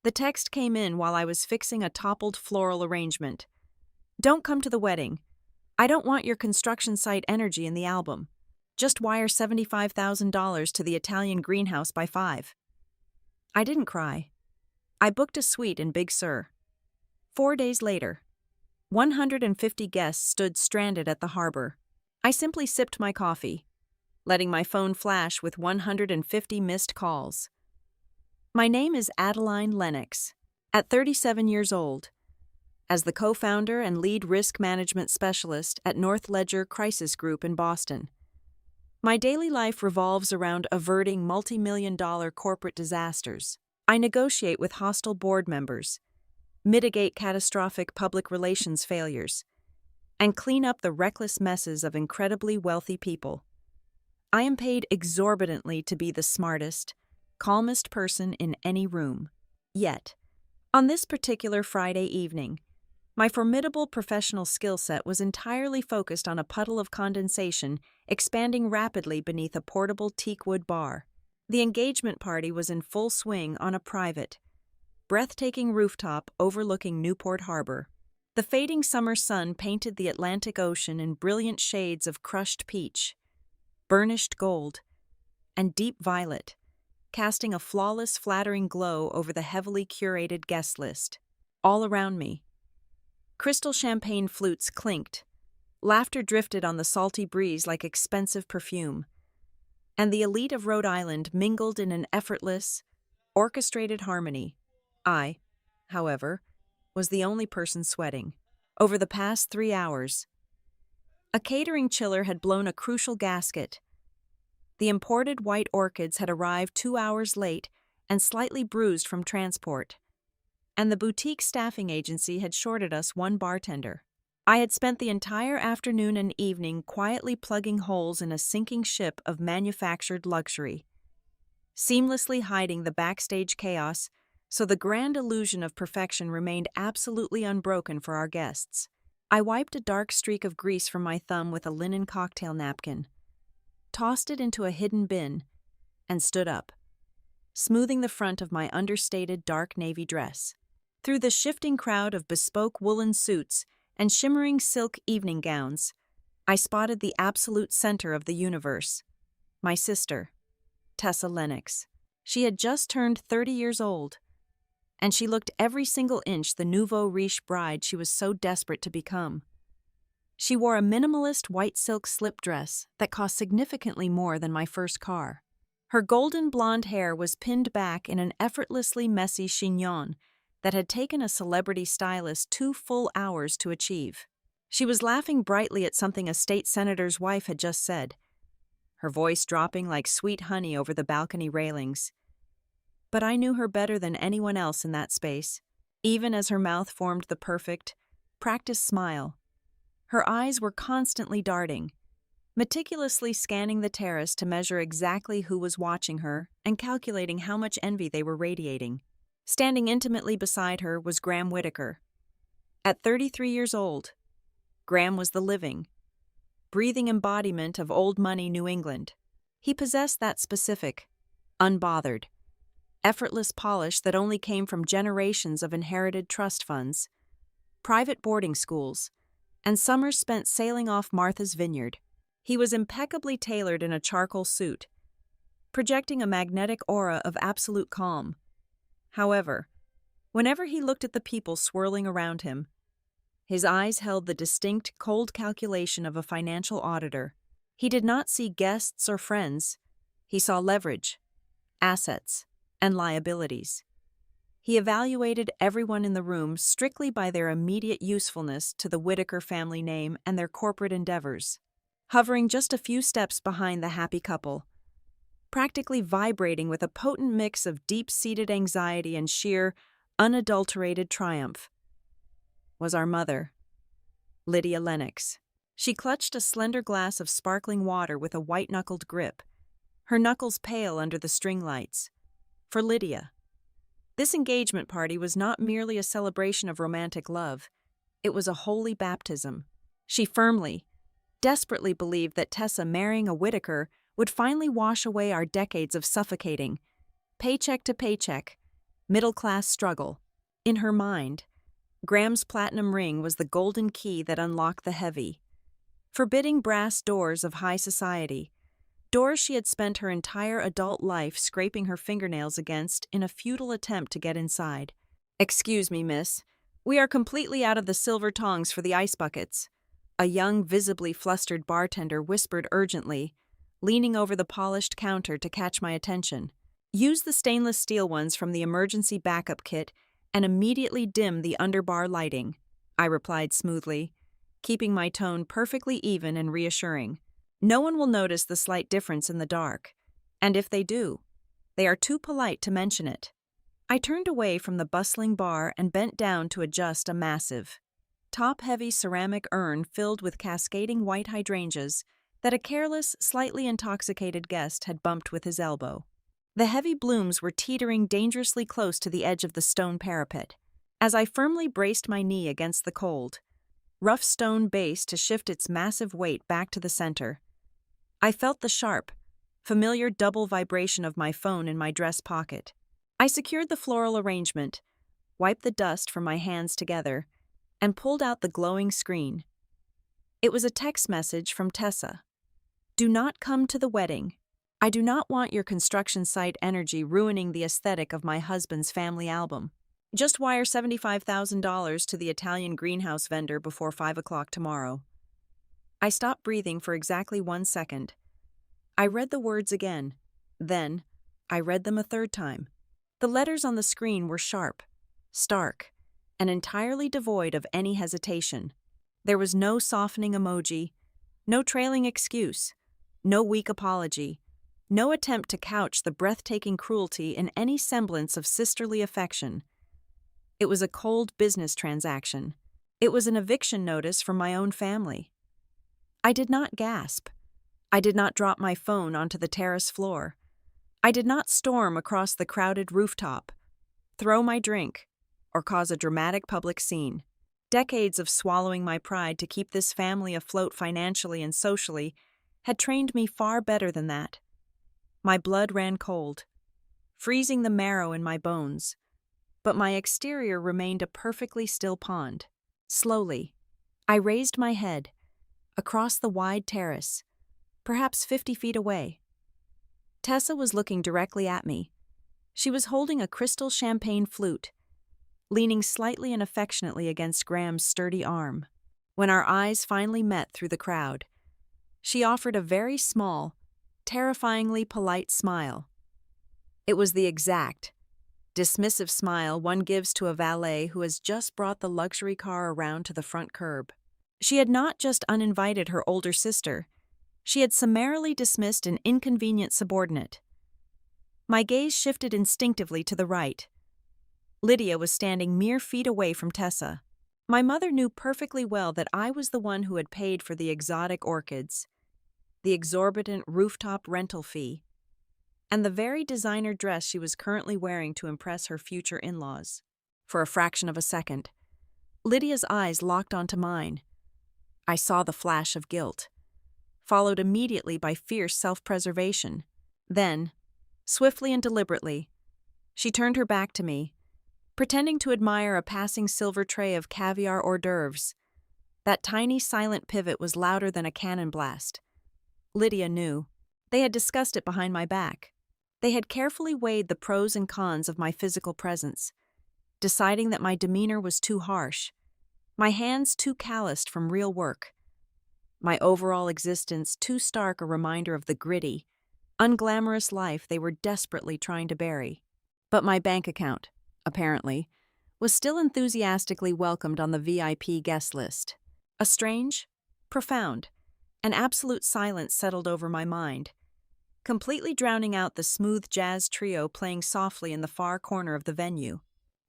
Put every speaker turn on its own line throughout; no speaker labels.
The text came in while I was fixing a toppled floral arrangement. Don't come to the wedding. I don't want your construction site energy in the album. Just wire $75,000 to the Italian greenhouse by 5. I didn't cry. I booked a suite in Big Sur. 4 days later, 150 guests stood stranded at the harbor. I simply sipped my coffee, letting my phone flash with 150 missed calls. My name is Adeline Lennox, at 37 years old. As the co-founder and lead risk management specialist at North Ledger Crisis Group in Boston, my daily life revolves around averting multi-million-dollar corporate disasters. I negotiate with hostile board members, mitigate catastrophic public relations failures, and clean up the reckless messes of incredibly wealthy people. I am paid exorbitantly to be the smartest, calmest person in any room. Yet, on this particular Friday evening, my formidable professional skill set was entirely focused on a puddle of condensation expanding rapidly beneath a portable teakwood bar. The engagement party was in full swing on a private, breathtaking rooftop overlooking Newport Harbor. The fading summer sun painted the Atlantic Ocean in brilliant shades of crushed peach, burnished gold, and deep violet, casting a flawless, flattering glow over the heavily curated guest list. All around me, crystal champagne flutes clinked, laughter drifted on the salty breeze like expensive perfume, and the elite of Rhode Island mingled in an effortless, orchestrated harmony. I, however, was the only person sweating. Over the past 3 hours, a catering chiller had blown a crucial gasket. The imported white orchids had arrived 2 hours late and slightly bruised from transport, and the boutique staffing agency had shorted us 1 bartender. I had spent the entire afternoon and evening quietly plugging holes in a sinking ship of manufactured luxury, seamlessly hiding the backstage chaos so the grand illusion of perfection remained absolutely unbroken for our guests. I wiped a dark streak of grease from my thumb with a linen cocktail napkin, tossed it into a hidden bin, and stood up, smoothing the front of my understated dark navy dress. Through the shifting crowd of bespoke woolen suits and shimmering silk evening gowns, I spotted the absolute center of the universe, my sister, Tessa Lennox. She had just turned 30 years old, and she looked every single inch the nouveau riche bride she was so desperate to become. She wore a minimalist white silk slip dress that cost significantly more than my first car. Her golden blonde hair was pinned back in an effortlessly messy chignon that had taken a celebrity stylist 2 full hours to achieve. She was laughing brightly at something a state senator's wife had just said, her voice dropping like sweet honey over the balcony railings. But I knew her better than anyone else in that space, even as her mouth formed the perfect, practiced smile. Her eyes were constantly darting, meticulously scanning the terrace to measure exactly who was watching her and calculating how much envy they were radiating. Standing intimately beside her was Graham Whitaker. At 33 years old, Graham was the living, breathing embodiment of old money New England. He possessed that specific, unbothered, effortless polish that only came from generations of inherited trust funds, private boarding schools, and summers spent sailing off Martha's Vineyard. He was impeccably tailored in a charcoal suit, projecting a magnetic aura of absolute calm. However, whenever he looked at the people swirling around him, his eyes held the distinct, cold calculation of a financial auditor. He did not see guests or friends. He saw leverage, assets, and liabilities. He evaluated everyone in the room strictly by their immediate usefulness to the Whitaker family name and their corporate endeavors. Hovering just a few steps behind the happy couple, practically vibrating with a potent mix of deep-seated anxiety and sheer, unadulterated triumph, was our mother, Lydia Lennox. She clutched a slender glass of sparkling water with a white-knuckled grip, her knuckles pale under the string lights. For Lydia, this engagement party was not merely a celebration of romantic love, it was a holy baptism. She firmly, desperately believed that Tessa marrying a Whitaker would finally wash away our decades of suffocating, paycheck to paycheck, Middle-class struggle. In her mind, Graham's platinum ring was the golden key that unlocked the heavy, forbidding brass doors of high society, doors she had spent her entire adult life scraping her fingernails against in a futile attempt to get inside. "Excuse me, miss. We are completely out of the silver tongs for the ice buckets," a young, visibly flustered bartender whispered urgently, leaning over the polished counter to catch my attention. "Use the stainless steel ones from the emergency backup kit and immediately dim the underbar lighting," I replied smoothly, keeping my tone perfectly even and reassuring. "No one will notice the slight difference in the dark, and if they do, they are too polite to mention it." I turned away from the bustling bar and bent down to adjust a massive, top-heavy ceramic urn filled with cascading white hydrangeas that a careless, slightly intoxicated guest had bumped with his elbow. The heavy blooms were teetering dangerously close to the edge of the stone parapet. As I firmly braced my knee against the cold, rough stone base to shift its massive weight back to the center, I felt the sharp, familiar double vibration of my phone in my dress pocket. I secured the floral arrangement, wiped the dust from my hands together, and pulled out the glowing screen. It was a text message from Tessa. "Do not come to the wedding. I do not want your construction site energy ruining the aesthetic of my husband's family album. Just wire $75,000 to the Italian greenhouse vendor before 5 o'clock tomorrow." I stopped breathing for exactly 1 second. I read the words again. Then, I read them a third time. The letters on the screen were sharp, stark, and entirely devoid of any hesitation. There was no softening emoji, no trailing excuse, no weak apology, no attempt to couch the breathtaking cruelty in any semblance of sisterly affection. It was a cold business transaction. It was an eviction notice from my own family. I did not gasp. I did not drop my phone onto the terrace floor. I did not storm across the crowded rooftop, throw my drink, or cause a dramatic public scene. Decades of swallowing my pride to keep this family afloat financially and socially had trained me far better than that. My blood ran cold, freezing the marrow in my bones, but my exterior remained a perfectly still pond. Slowly, I raised my head, across the wide terrace, perhaps 50 feet away. Tessa was looking directly at me. She was holding a crystal champagne flute, leaning slightly and affectionately against Graham's sturdy arm. When our eyes finally met through the crowd, she offered a very small, terrifyingly polite smile. It was the exact, dismissive smile one gives to a valet who has just brought the luxury car around to the front curb. She had not just uninvited her older sister, she had summarily dismissed an inconvenient subordinate. My gaze shifted instinctively to the right. Lydia was standing mere feet away from Tessa. My mother knew perfectly well that I was the one who had paid for the exotic orchids, the exorbitant rooftop rental fee, and the very designer dress she was currently wearing to impress her future in-laws. For a fraction of a second, Lydia's eyes locked onto mine. I saw the flash of guilt, followed immediately by fierce self-preservation. Then, swiftly and deliberately, she turned her back to me, pretending to admire a passing silver tray of caviar hors d'oeuvres. That tiny silent pivot was louder than a cannon blast. Lydia knew. They had discussed it behind my back. They had carefully weighed the pros and cons of my physical presence, deciding that my demeanor was too harsh, my hands too calloused from real work, my overall existence too stark a reminder of the gritty, unglamorous life they were desperately trying to bury. But my bank account, apparently, was still enthusiastically welcomed on the VIP guest list. A strange, profound, and absolute silence settled over my mind, completely drowning out the smooth jazz trio playing softly in the far corner of the venue.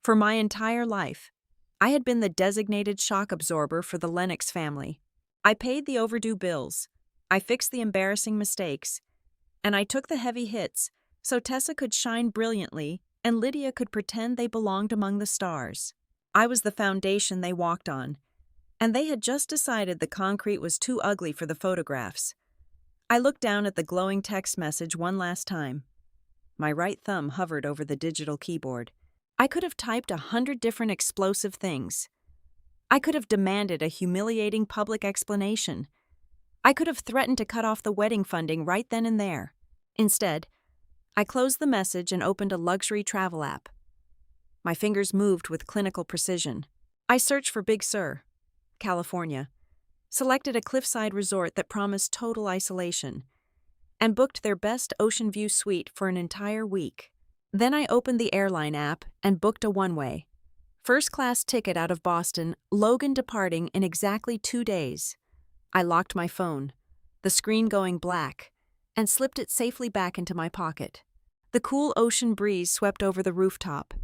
For my entire life, I had been the designated shock absorber for the Lennox family. I paid the overdue bills, I fixed the embarrassing mistakes, and I took the heavy hits so Tessa could shine brilliantly and Lydia could pretend they belonged among the stars. I was the foundation they walked on, and they had just decided the concrete was too ugly for the photographs. I looked down at the glowing text message one last time. My right thumb hovered over the digital keyboard. I could have typed 100 different explosive things. I could have demanded a humiliating public explanation. I could have threatened to cut off the wedding funding right then and there. Instead, I closed the message and opened a luxury travel app. My fingers moved with clinical precision. I searched for Big Sur, California, selected a cliffside resort that promised total isolation, and booked their best ocean view suite for an entire week. Then I opened the airline app and booked a one-way, first-class ticket out of Boston, Logan departing in exactly 2 days. I locked my phone, the screen going black, and slipped it safely back into my pocket. The cool ocean breeze swept over the rooftop,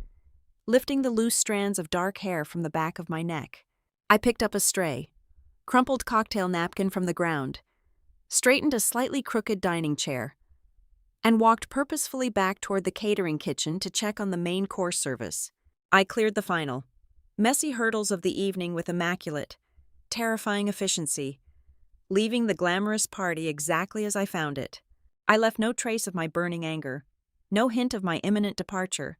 lifting the loose strands of dark hair from the back of my neck. I picked up a stray, crumpled cocktail napkin from the ground, straightened a slightly crooked dining chair, and walked purposefully back toward the catering kitchen to check on the main course service. I cleared the final, messy hurdles of the evening with immaculate, terrifying efficiency, leaving the glamorous party exactly as I found it. I left no trace of my burning anger, no hint of my imminent departure,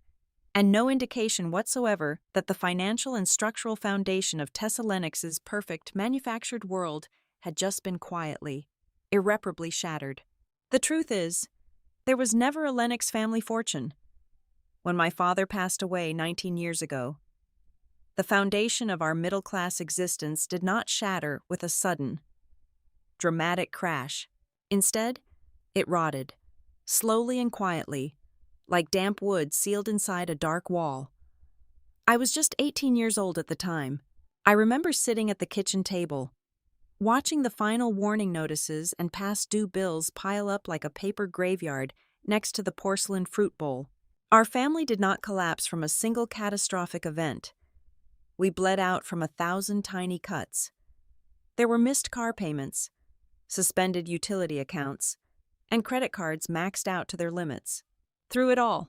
and no indication whatsoever that the financial and structural foundation of Tessa Lennox's perfect manufactured world had just been quietly, irreparably shattered. The truth is, there was never a Lennox family fortune. When my father passed away 19 years ago, the foundation of our middle-class existence did not shatter with a sudden, dramatic crash. Instead, it rotted, slowly and quietly, like damp wood sealed inside a dark wall. I was just 18 years old at the time. I remember sitting at the kitchen table, watching the final warning notices and past due bills pile up like a paper graveyard next to the porcelain fruit bowl. Our family did not collapse from a single catastrophic event. We bled out from 1,000 tiny cuts. There were missed car payments, suspended utility accounts, and credit cards maxed out to their limits. Through it all,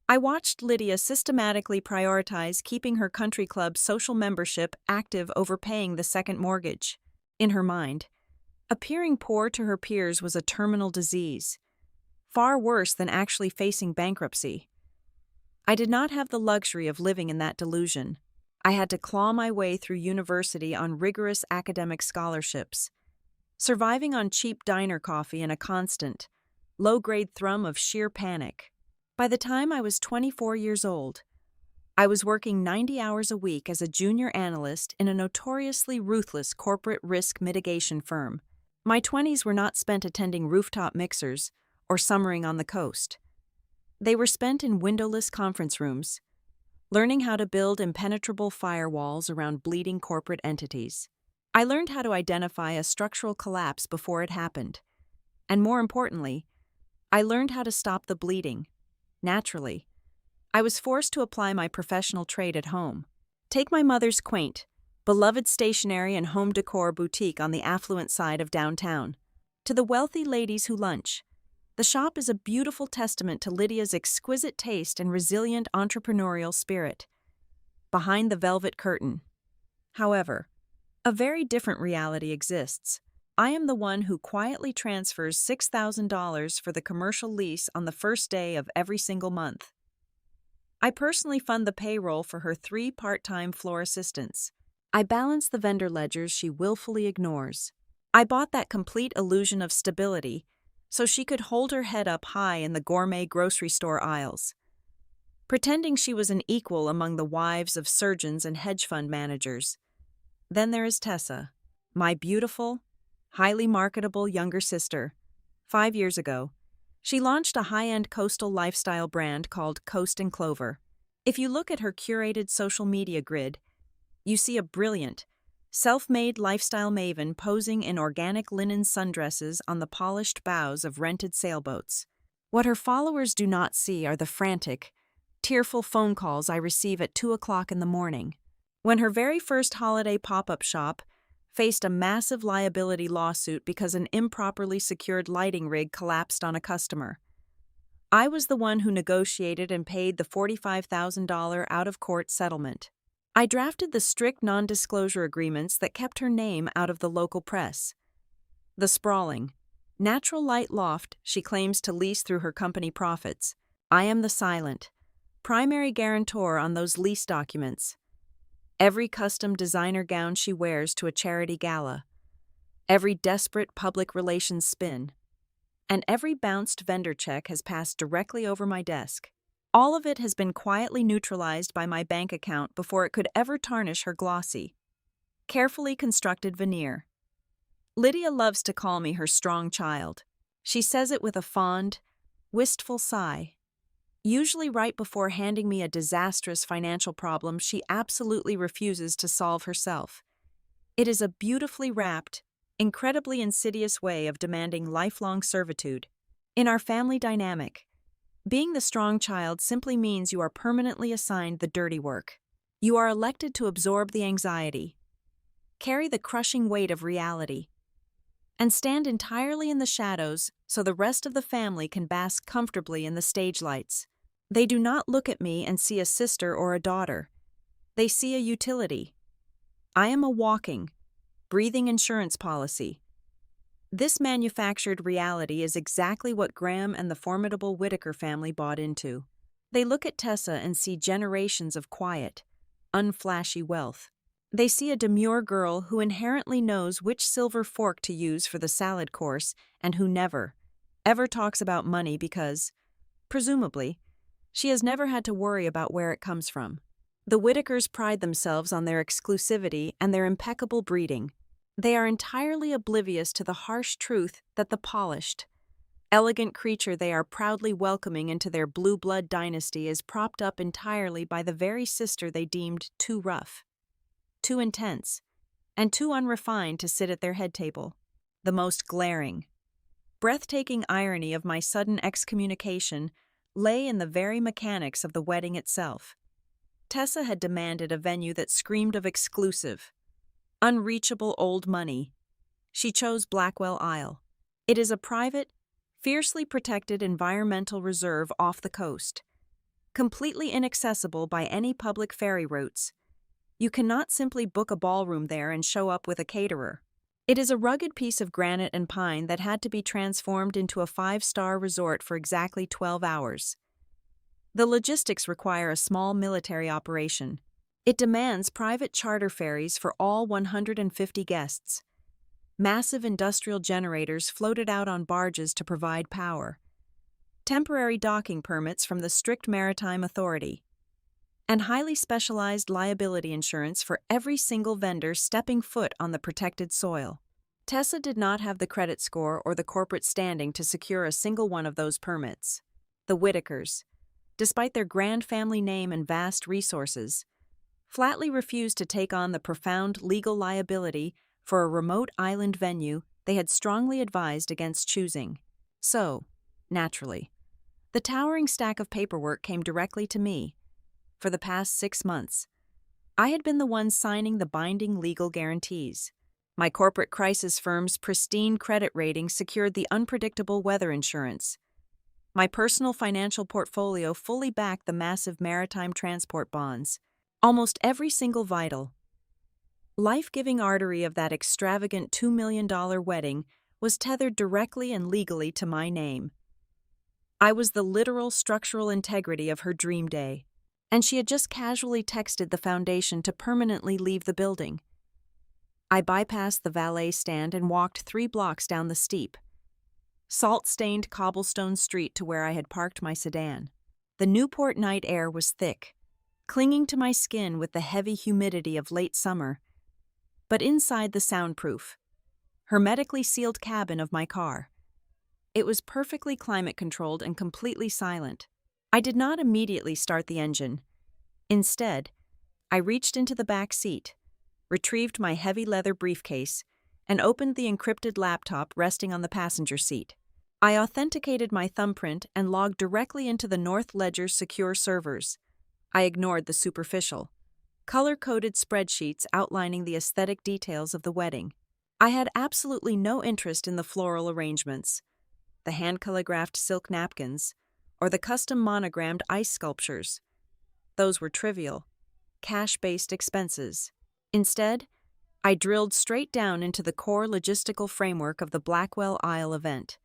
I watched Lydia systematically prioritize keeping her country club social membership active over paying the second mortgage. In her mind, appearing poor to her peers was a terminal disease, far worse than actually facing bankruptcy. I did not have the luxury of living in that delusion. I had to claw my way through university on rigorous academic scholarships, surviving on cheap diner coffee and a constant, low-grade thrum of sheer panic. By the time I was 24 years old, I was working 90 hours a week as a junior analyst in a notoriously ruthless corporate risk mitigation firm. My 20s were not spent attending rooftop mixers or summering on the coast. They were spent in windowless conference rooms, learning how to build impenetrable firewalls around bleeding corporate entities. I learned how to identify a structural collapse before it happened, and more importantly, I learned how to stop the bleeding. Naturally, I was forced to apply my professional trade at home. Take my mother's quaint, beloved stationery and home decor boutique on the affluent side of downtown. To the wealthy ladies who lunch, the shop is a beautiful testament to Lydia's exquisite taste and resilient entrepreneurial spirit. Behind the velvet curtain, however, a very different reality exists. I am the one who quietly transfers $6,000 for the commercial lease on the first day of every single month. I personally fund the payroll for her 3 part-time floor assistants. I balance the vendor ledgers she willfully ignores. I bought that complete illusion of stability so she could hold her head up high in the gourmet grocery store aisles, pretending she was an equal among the wives of surgeons and hedge fund managers. Then there is Tessa, my beautiful, highly marketable younger sister. 5 years ago, she launched a high-end coastal lifestyle brand called Coast & Clover. If you look at her curated social media grid, you see a brilliant, self-made lifestyle maven posing in organic linen sundresses on the polished bows of rented sailboats. What her followers do not see are the frantic, tearful phone calls I receive at 2 o'clock in the morning, when her very first holiday pop-up shop faced a massive liability lawsuit because an improperly secured lighting rig collapsed on a customer. I was the one who negotiated and paid the $45,000 out-of-court settlement. I drafted the strict non-disclosure agreements that kept her name out of the local press. The sprawling, natural light loft she claims to lease through her company profits. I am the silent, primary guarantor on those lease documents. Every custom designer gown she wears to a charity gala, every desperate public relations spin, and every bounced vendor check has passed directly over my desk. All of it has been quietly neutralized by my bank account before it could ever tarnish her glossy, carefully constructed veneer. Lydia loves to call me her strong child. She says it with a fond, wistful sigh. Usually right before handing me a disastrous financial problem she absolutely refuses to solve herself. It is a beautifully wrapped, incredibly insidious way of demanding lifelong servitude. In our family dynamic, being the strong child simply means you are permanently assigned the dirty work. You are elected to absorb the anxiety, carry the crushing weight of reality, and stand entirely in the shadows so the rest of the family can bask comfortably in the stage lights. They do not look at me and see a sister or a daughter. They see a utility. I am a walking, breathing insurance policy. This manufactured reality is exactly what Graham and the formidable Whitaker family bought into. They look at Tessa and see generations of quiet, unflashy wealth. They see a demure girl who inherently knows which silver fork to use for the salad course and who never, ever talks about money because, presumably, she has never had to worry about where it comes from. The Whitakers pride themselves on their exclusivity and their impeccable breeding. They are entirely oblivious to the harsh truth that the polished, elegant creature they are proudly welcoming into their blue blood dynasty is propped up entirely by the very sister they deemed too rough, too intense, and too unrefined to sit at their head table. The most glaring, breathtaking irony of my sudden excommunication lay in the very mechanics of the wedding itself. Tessa had demanded a venue that screamed of exclusive, unreachable old money. She chose Blackwell Isle. It is a private, fiercely protected environmental reserve off the coast, completely inaccessible by any public ferry routes. You cannot simply book a ballroom there and show up with a caterer. It is a rugged piece of granite and pine that had to be transformed into a 5-star resort for exactly 12 hours. The logistics require a small military operation. It demands private charter ferries for all 150 guests. Massive industrial generators floated out on barges to provide power. Temporary docking permits from the strict maritime authority. And highly specialized liability insurance for every single vendor stepping foot on the protected soil. Tessa did not have the credit score or the corporate standing to secure a single one of those permits. The Whitakers, despite their grand family name and vast resources, flatly refused to take on the profound legal liability for a remote island venue they had strongly advised against choosing. So, naturally, the towering stack of paperwork came directly to me. For the past 6 months, I had been the one signing the binding legal guarantees. My corporate crisis firm's pristine credit rating secured the unpredictable weather insurance. My personal financial portfolio fully backed the massive maritime transport bonds. Almost every single vital, life-giving artery of that extravagant $2 million wedding was tethered directly and legally to my name. I was the literal structural integrity of her dream day. And she had just casually texted the foundation to permanently leave the building. I bypassed the valet stand and walked 3 blocks down the steep, salt-stained cobblestone street to where I had parked my sedan. The Newport night air was thick, clinging to my skin with the heavy humidity of late summer. But inside the soundproof, hermetically sealed cabin of my car, it was perfectly climate-controlled and completely silent. I did not immediately start the engine. Instead, I reached into the back seat, retrieved my heavy leather briefcase, and opened the encrypted laptop resting on the passenger seat. I authenticated my thumbprint and logged directly into the North Ledger's secure servers. I ignored the superficial, color-coded spreadsheets outlining the aesthetic details of the wedding. I had absolutely no interest in the floral arrangements, the hand-calligraphed silk napkins, or the custom monogrammed ice sculptures. Those were trivial, cash-based expenses. Instead, I drilled straight down into the core logistical framework of the Blackwell Isle event.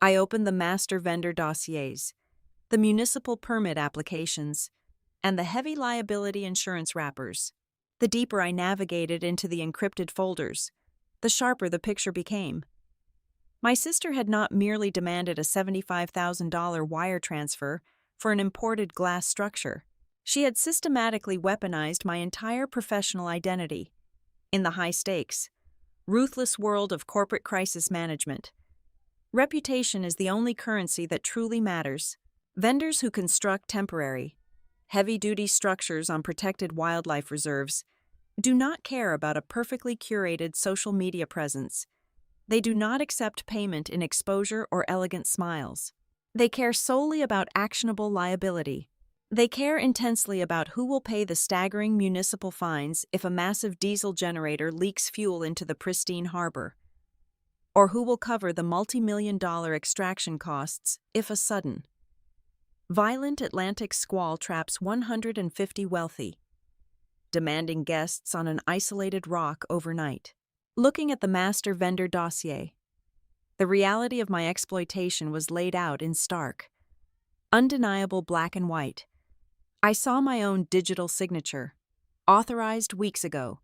I opened the master vendor dossiers, the municipal permit applications, and the heavy liability insurance wrappers. The deeper I navigated into the encrypted folders, the sharper the picture became. My sister had not merely demanded a $75,000 wire transfer for an imported glass structure. She had systematically weaponized my entire professional identity. In the high-stakes, ruthless world of corporate crisis management, reputation is the only currency that truly matters. Vendors who construct temporary, heavy-duty structures on protected wildlife reserves do not care about a perfectly curated social media presence. They do not accept payment in exposure or elegant smiles. They care solely about actionable liability. They care intensely about who will pay the staggering municipal fines if a massive diesel generator leaks fuel into the pristine harbor, or who will cover the multi-million-dollar extraction costs if a sudden, violent Atlantic squall traps 150 wealthy, demanding guests on an isolated rock overnight. Looking at the master vendor dossier, the reality of my exploitation was laid out in stark, undeniable black and white. I saw my own digital signature, authorized weeks ago,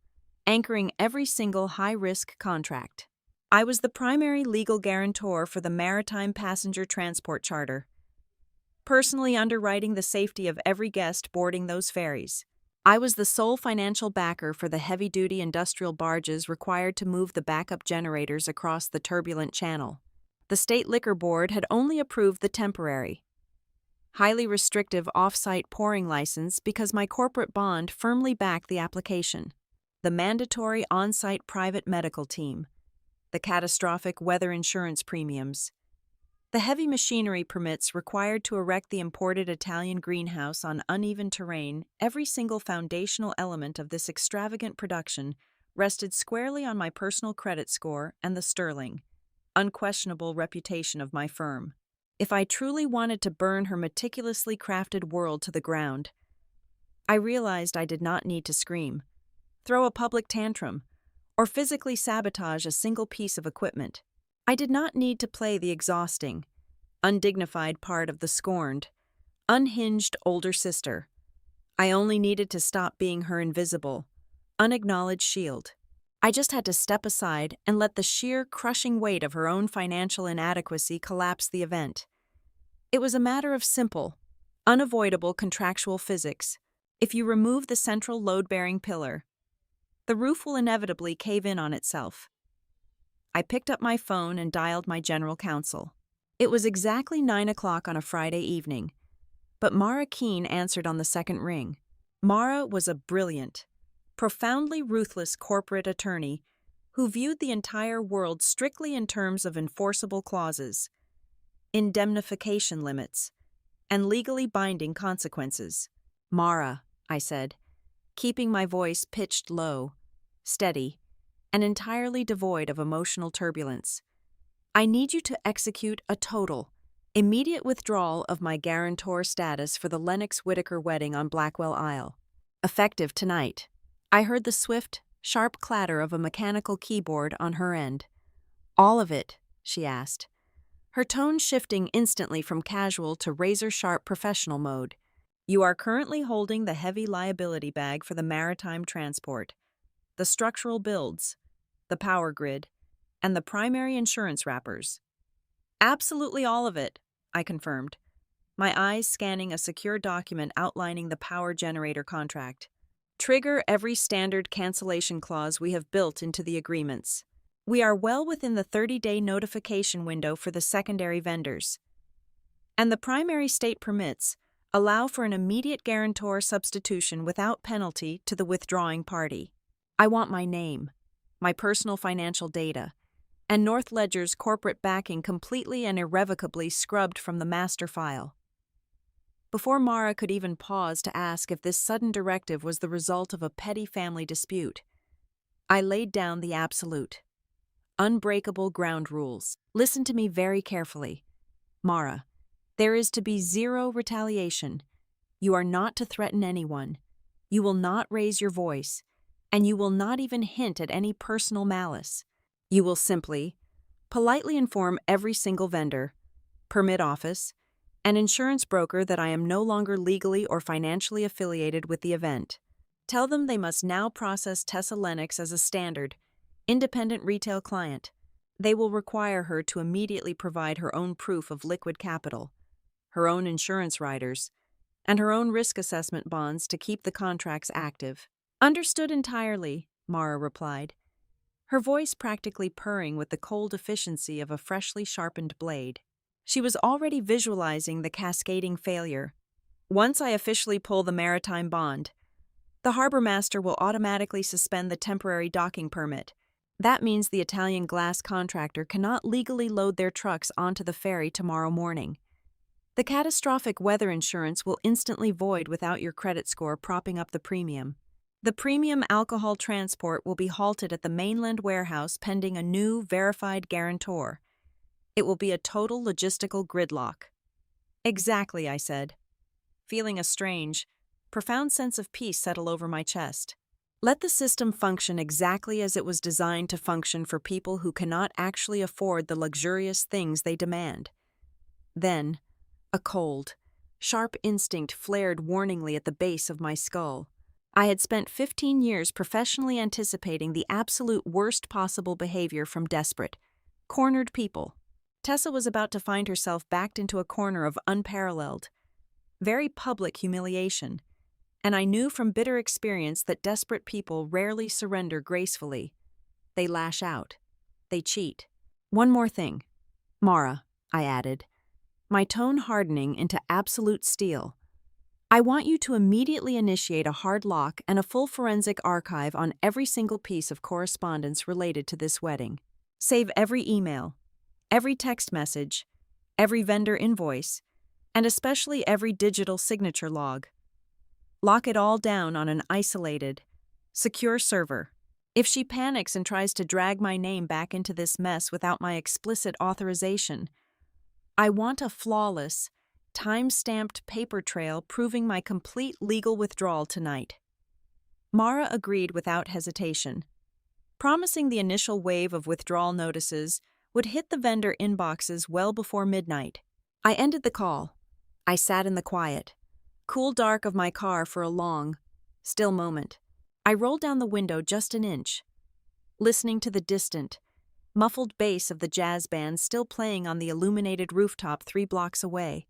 anchoring every single high-risk contract. I was the primary legal guarantor for the maritime passenger transport charter, personally underwriting the safety of every guest boarding those ferries. I was the sole financial backer for the heavy-duty industrial barges required to move the backup generators across the turbulent channel. The State Liquor Board had only approved the temporary, highly restrictive off-site pouring license because my corporate bond firmly backed the application. The mandatory on-site private medical team, the catastrophic weather insurance premiums, the heavy machinery permits required to erect the imported Italian greenhouse on uneven terrain. Every single foundational element of this extravagant production rested squarely on my personal credit score and the sterling, unquestionable reputation of my firm. If I truly wanted to burn her meticulously crafted world to the ground, I realized I did not need to scream, throw a public tantrum, or physically sabotage a single piece of equipment. I did not need to play the exhausting, undignified part of the scorned, unhinged older sister. I only needed to stop being her invisible, unacknowledged shield. I just had to step aside and let the sheer crushing weight of her own financial inadequacy collapse the event. It was a matter of simple, unavoidable contractual physics. If you remove the central load-bearing pillar, the roof will inevitably cave in on itself. I picked up my phone and dialed my general counsel. It was exactly 9 o'clock on a Friday evening, but Mara Keene answered on the second ring. Mara was a brilliant, profoundly ruthless corporate attorney who viewed the entire world strictly in terms of enforceable clauses, indemnification limits, and legally binding consequences. Mara, I said, keeping my voice pitched low, steady, and entirely devoid of emotional turbulence. I need you to execute a total, immediate withdrawal of my guarantor status for the Lennox Whitaker wedding on Blackwell Isle. Effective tonight. I heard the swift, sharp clatter of a mechanical keyboard on her end. All of it, she asked, her tone shifting instantly from casual to razor-sharp professional mode. You are currently holding the heavy liability bag for the maritime transport, the structural builds, the power grid, and the primary insurance wrappers. Absolutely all of it, I confirmed, my eyes scanning a secure document outlining the power generator contract. Trigger every standard cancellation clause we have built into the agreements. We are well within the 30-day notification window for the secondary vendors. And the primary state permits allow for an immediate guarantor substitution without penalty to the withdrawing party. I want my name, my personal financial data, and North Ledger's corporate backing completely and irrevocably scrubbed from the master file. Before Mara could even pause to ask if this sudden directive was the result of a petty family dispute, I laid down the absolute, unbreakable ground rules. Listen to me very carefully. Mara, there is to be zero retaliation. You are not to threaten anyone. You will not raise your voice, and you will not even hint at any personal malice. You will simply, politely inform every single vendor, permit office, An insurance broker that I am no longer legally or financially affiliated with the event. Tell them they must now process Tessa Lennox as a standard, independent retail client. They will require her to immediately provide her own proof of liquid capital, her own insurance riders, and her own risk assessment bonds to keep the contracts active. Understood entirely, Mara replied, her voice practically purring with the cold efficiency of a freshly sharpened blade. She was already visualizing the cascading failure. Once I officially pull the maritime bond, the harbor master will automatically suspend the temporary docking permit. That means the Italian glass contractor cannot legally load their trucks onto the ferry tomorrow morning. The catastrophic weather insurance will instantly void without your credit score propping up the premium. The premium alcohol transport will be halted at the mainland warehouse pending a new, verified guarantor. It will be a total logistical gridlock. Exactly, I said, feeling a strange, profound sense of peace settle over my chest. Let the system function exactly as it was designed to function for people who cannot actually afford the luxurious things they demand. Then, a cold, sharp instinct flared warningly at the base of my skull. I had spent 15 years professionally anticipating the absolute worst possible behavior from desperate, cornered people. Tessa was about to find herself backed into a corner of unparalleled, very public humiliation, and I knew from bitter experience that desperate people rarely surrender gracefully. They lash out. They cheat. One more thing, Mara, I added, my tone hardening into absolute steel. I want you to immediately initiate a hard lock and a full forensic archive on every single piece of correspondence related to this wedding. Save every email, every text message, every vendor invoice, and especially every digital signature log. Lock it all down on an isolated, secure server. If she panics and tries to drag my name back into this mess without my explicit authorization, I want a flawless, time-stamped paper trail proving my complete legal withdrawal tonight. Mara agreed without hesitation, promising the initial wave of withdrawal notices would hit the vendor inboxes well before midnight. I ended the call. I sat in the quiet, cool dark of my car for a long, still moment. I rolled down the window just an inch, listening to the distant, muffled bass of the jazz band still playing on the illuminated rooftop 3 blocks away.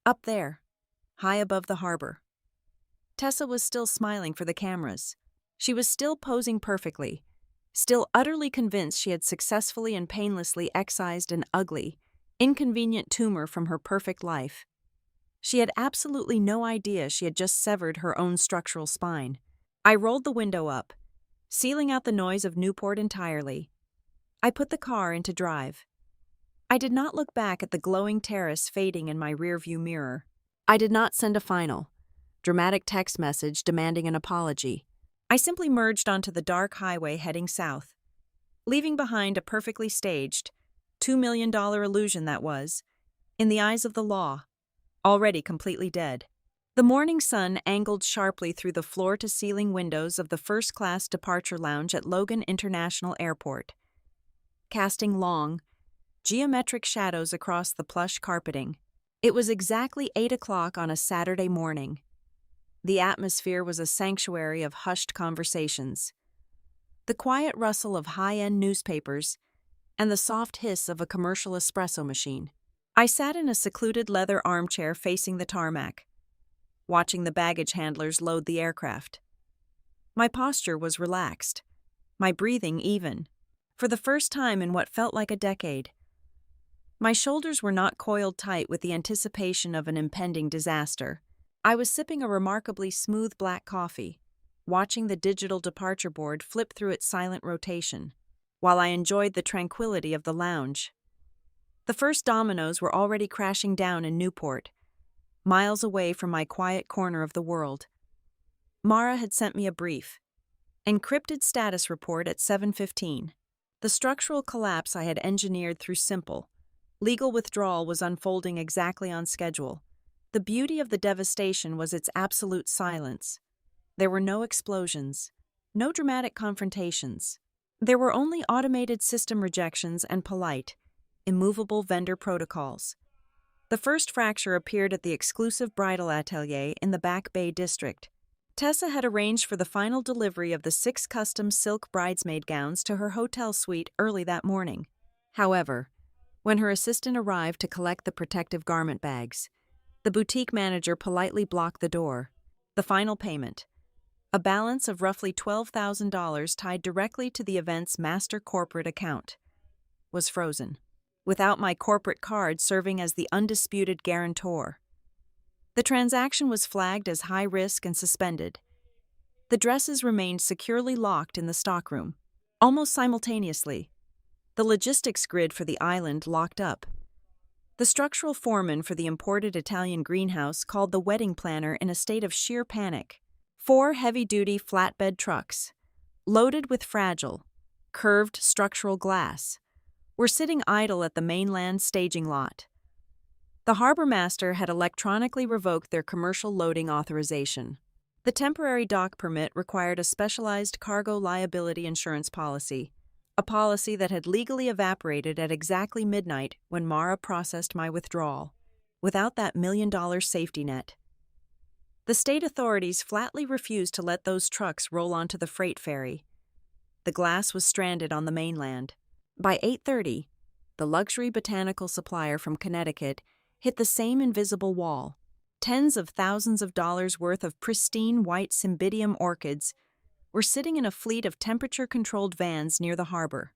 Up there, high above the harbor. Tessa was still smiling for the cameras. She was still posing perfectly, still utterly convinced she had successfully and painlessly excised an ugly, inconvenient tumor from her perfect life. She had absolutely no idea she had just severed her own structural spine. I rolled the window up, sealing out the noise of Newport entirely. I put the car into drive. I did not look back at the glowing terrace fading in my rearview mirror. I did not send a final, dramatic text message demanding an apology. I simply merged onto the dark highway heading south, leaving behind a perfectly staged, $2 million illusion that was, in the eyes of the law, already completely dead. The morning sun angled sharply through the floor-to-ceiling windows of the first-class departure lounge at Logan International Airport, casting long, geometric shadows across the plush carpeting. It was exactly 8 o'clock on a Saturday morning. The atmosphere was a sanctuary of hushed conversations. The quiet rustle of high-end newspapers and the soft hiss of a commercial espresso machine. I sat in a secluded leather armchair facing the tarmac, watching the baggage handlers load the aircraft. My posture was relaxed, my breathing even, for the first time in what felt like a decade. My shoulders were not coiled tight with the anticipation of an impending disaster. I was sipping a remarkably smooth black coffee, watching the digital departure board flip through its silent rotation, while I enjoyed the tranquility of the lounge. The first dominoes were already crashing down in Newport, miles away from my quiet corner of the world. Mara had sent me a brief, encrypted status report at 7:15. The structural collapse I had engineered through simple, legal withdrawal was unfolding exactly on schedule. The beauty of the devastation was its absolute silence. There were no explosions, no dramatic confrontations. There were only automated system rejections and polite, immovable vendor protocols. The first fracture appeared at the exclusive bridal atelier in the Back Bay district. Tessa had arranged for the final delivery of the 6 custom silk bridesmaid gowns to her hotel suite early that morning. However, when her assistant arrived to collect the protective garment bags, the boutique manager politely blocked the door. The final payment, a balance of roughly $12,000 tied directly to the event's master corporate account, was frozen, without my corporate card serving as the undisputed guarantor. The transaction was flagged as high risk and suspended. The dresses remained securely locked in the stockroom. Almost simultaneously, the logistics grid for the island locked up. The structural foreman for the imported Italian greenhouse called the wedding planner in a state of sheer panic. 4 heavy-duty flatbed trucks, loaded with fragile, curved structural glass, were sitting idle at the mainland staging lot. The harbor master had electronically revoked their commercial loading authorization. The temporary dock permit required a specialized cargo liability insurance policy, a policy that had legally evaporated at exactly midnight when Mara processed my withdrawal, without that $1 million safety net. The state authorities flatly refused to let those trucks roll onto the freight ferry. The glass was stranded on the mainland. By 8:30, the luxury botanical supplier from Connecticut hit the same invisible wall. Tens of thousands of dollars worth of pristine white cymbidium orchids were sitting in a fleet of temperature-controlled vans near the harbor.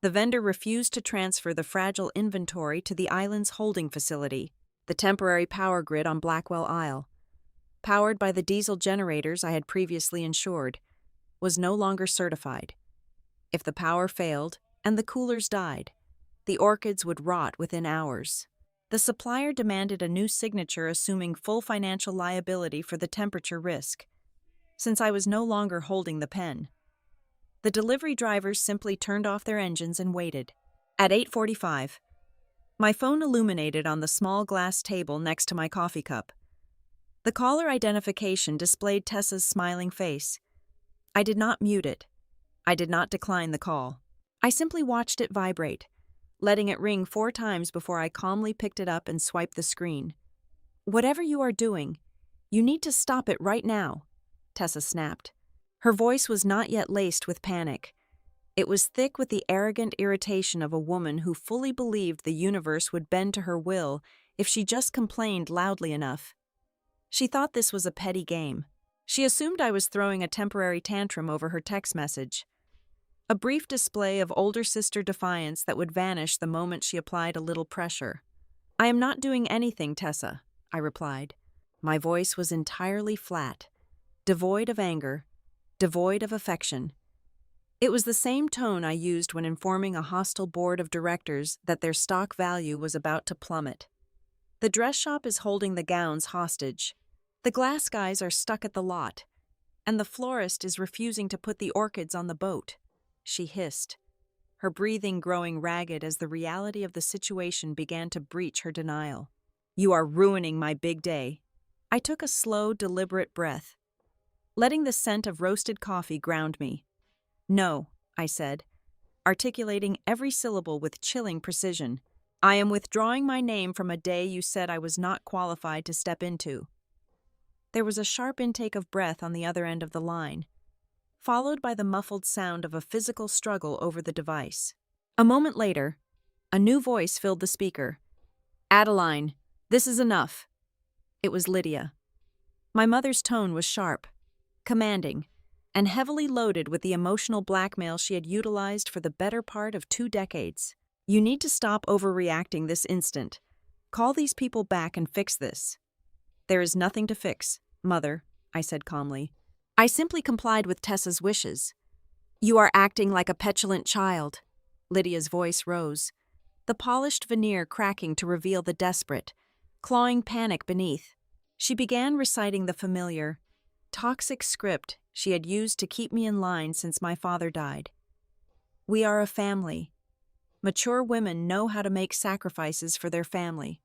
The vendor refused to transfer the fragile inventory to the island's holding facility, the temporary power grid on Blackwell Isle, powered by the diesel generators I had previously insured, was no longer certified. If the power failed and the coolers died, the orchids would rot within hours. The supplier demanded a new signature assuming full financial liability for the temperature risk, since I was no longer holding the pen. The delivery drivers simply turned off their engines and waited. At 8:45, my phone illuminated on the small glass table next to my coffee cup. The caller identification displayed Tessa's smiling face. I did not mute it. I did not decline the call. I simply watched it vibrate, letting it ring 4 times before I calmly picked it up and swiped the screen. "Whatever you are doing, you need to stop it right now," Tessa snapped. Her voice was not yet laced with panic. It was thick with the arrogant irritation of a woman who fully believed the universe would bend to her will if she just complained loudly enough. She thought this was a petty game. She assumed I was throwing a temporary tantrum over her text message, a brief display of older sister defiance that would vanish the moment she applied a little pressure. "I am not doing anything, Tessa," I replied. My voice was entirely flat, devoid of anger, devoid of affection. It was the same tone I used when informing a hostile board of directors that their stock value was about to plummet. "The dress shop is holding the gowns hostage. The glass guys are stuck at the lot, and the florist is refusing to put the orchids on the boat," she hissed, her breathing growing ragged as the reality of the situation began to breach her denial. "You are ruining my big day." I took a slow, deliberate breath, letting the scent of roasted coffee ground me. "No," I said, articulating every syllable with chilling precision. "I am withdrawing my name from a day you said I was not qualified to step into." There was a sharp intake of breath on the other end of the line, followed by the muffled sound of a physical struggle over the device. A moment later, a new voice filled the speaker. "Adeline, this is enough." It was Lydia. My mother's tone was sharp, commanding, and heavily loaded with the emotional blackmail she had utilized for the better part of 2 decades. "You need to stop overreacting this instant. Call these people back and fix this." "There is nothing to fix, Mother," I said calmly. "I simply complied with Tessa's wishes." "You are acting like a petulant child." Lydia's voice rose, the polished veneer cracking to reveal the desperate, clawing panic beneath. She began reciting the familiar, toxic script she had used to keep me in line since my father died. "We are a family. Mature women know how to make sacrifices for their family.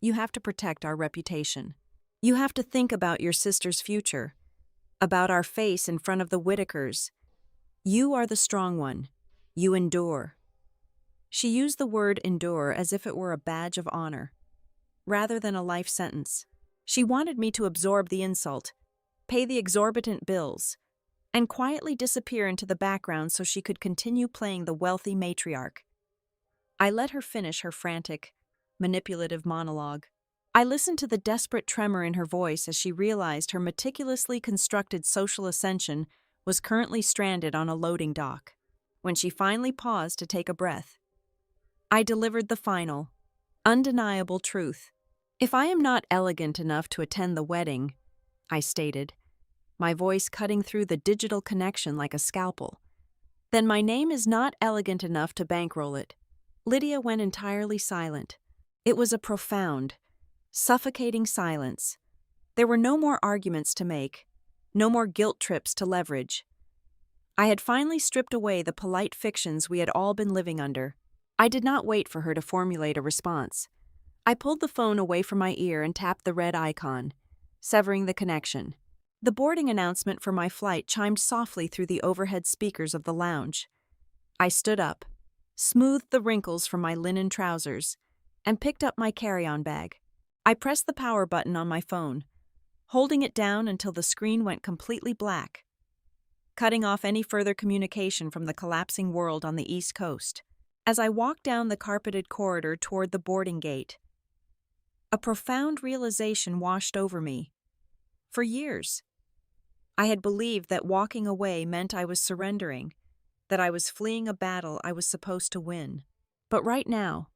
You have to protect our reputation. You have to think about your sister's future, about our face in front of the Whitakers. You are the strong one. You endure." She used the word endure as if it were a badge of honor. rather than a life sentence. She wanted me to absorb the insult, pay the exorbitant bills, and quietly disappear into the background so she could continue playing the wealthy matriarch. I let her finish her frantic, manipulative monologue. I listened to the desperate tremor in her voice as she realized her meticulously constructed social ascension was currently stranded on a loading dock. When she finally paused to take a breath, I delivered the final, undeniable truth. "If I am not elegant enough to attend the wedding," I stated, my voice cutting through the digital connection like a scalpel, "then my name is not elegant enough to bankroll it." Lydia went entirely silent. It was a profound, suffocating silence. There were no more arguments to make, no more guilt trips to leverage. I had finally stripped away the polite fictions we had all been living under. I did not wait for her to formulate a response. I pulled the phone away from my ear and tapped the red icon, severing the connection. The boarding announcement for my flight chimed softly through the overhead speakers of the lounge. I stood up, smoothed the wrinkles from my linen trousers, and picked up my carry-on bag. I pressed the power button on my phone, holding it down until the screen went completely black, cutting off any further communication from the collapsing world on the East Coast. As I walked down the carpeted corridor toward the boarding gate, a profound realization washed over me. For years, I had believed that walking away meant I was surrendering, that I was fleeing a battle I was supposed to win. But right now,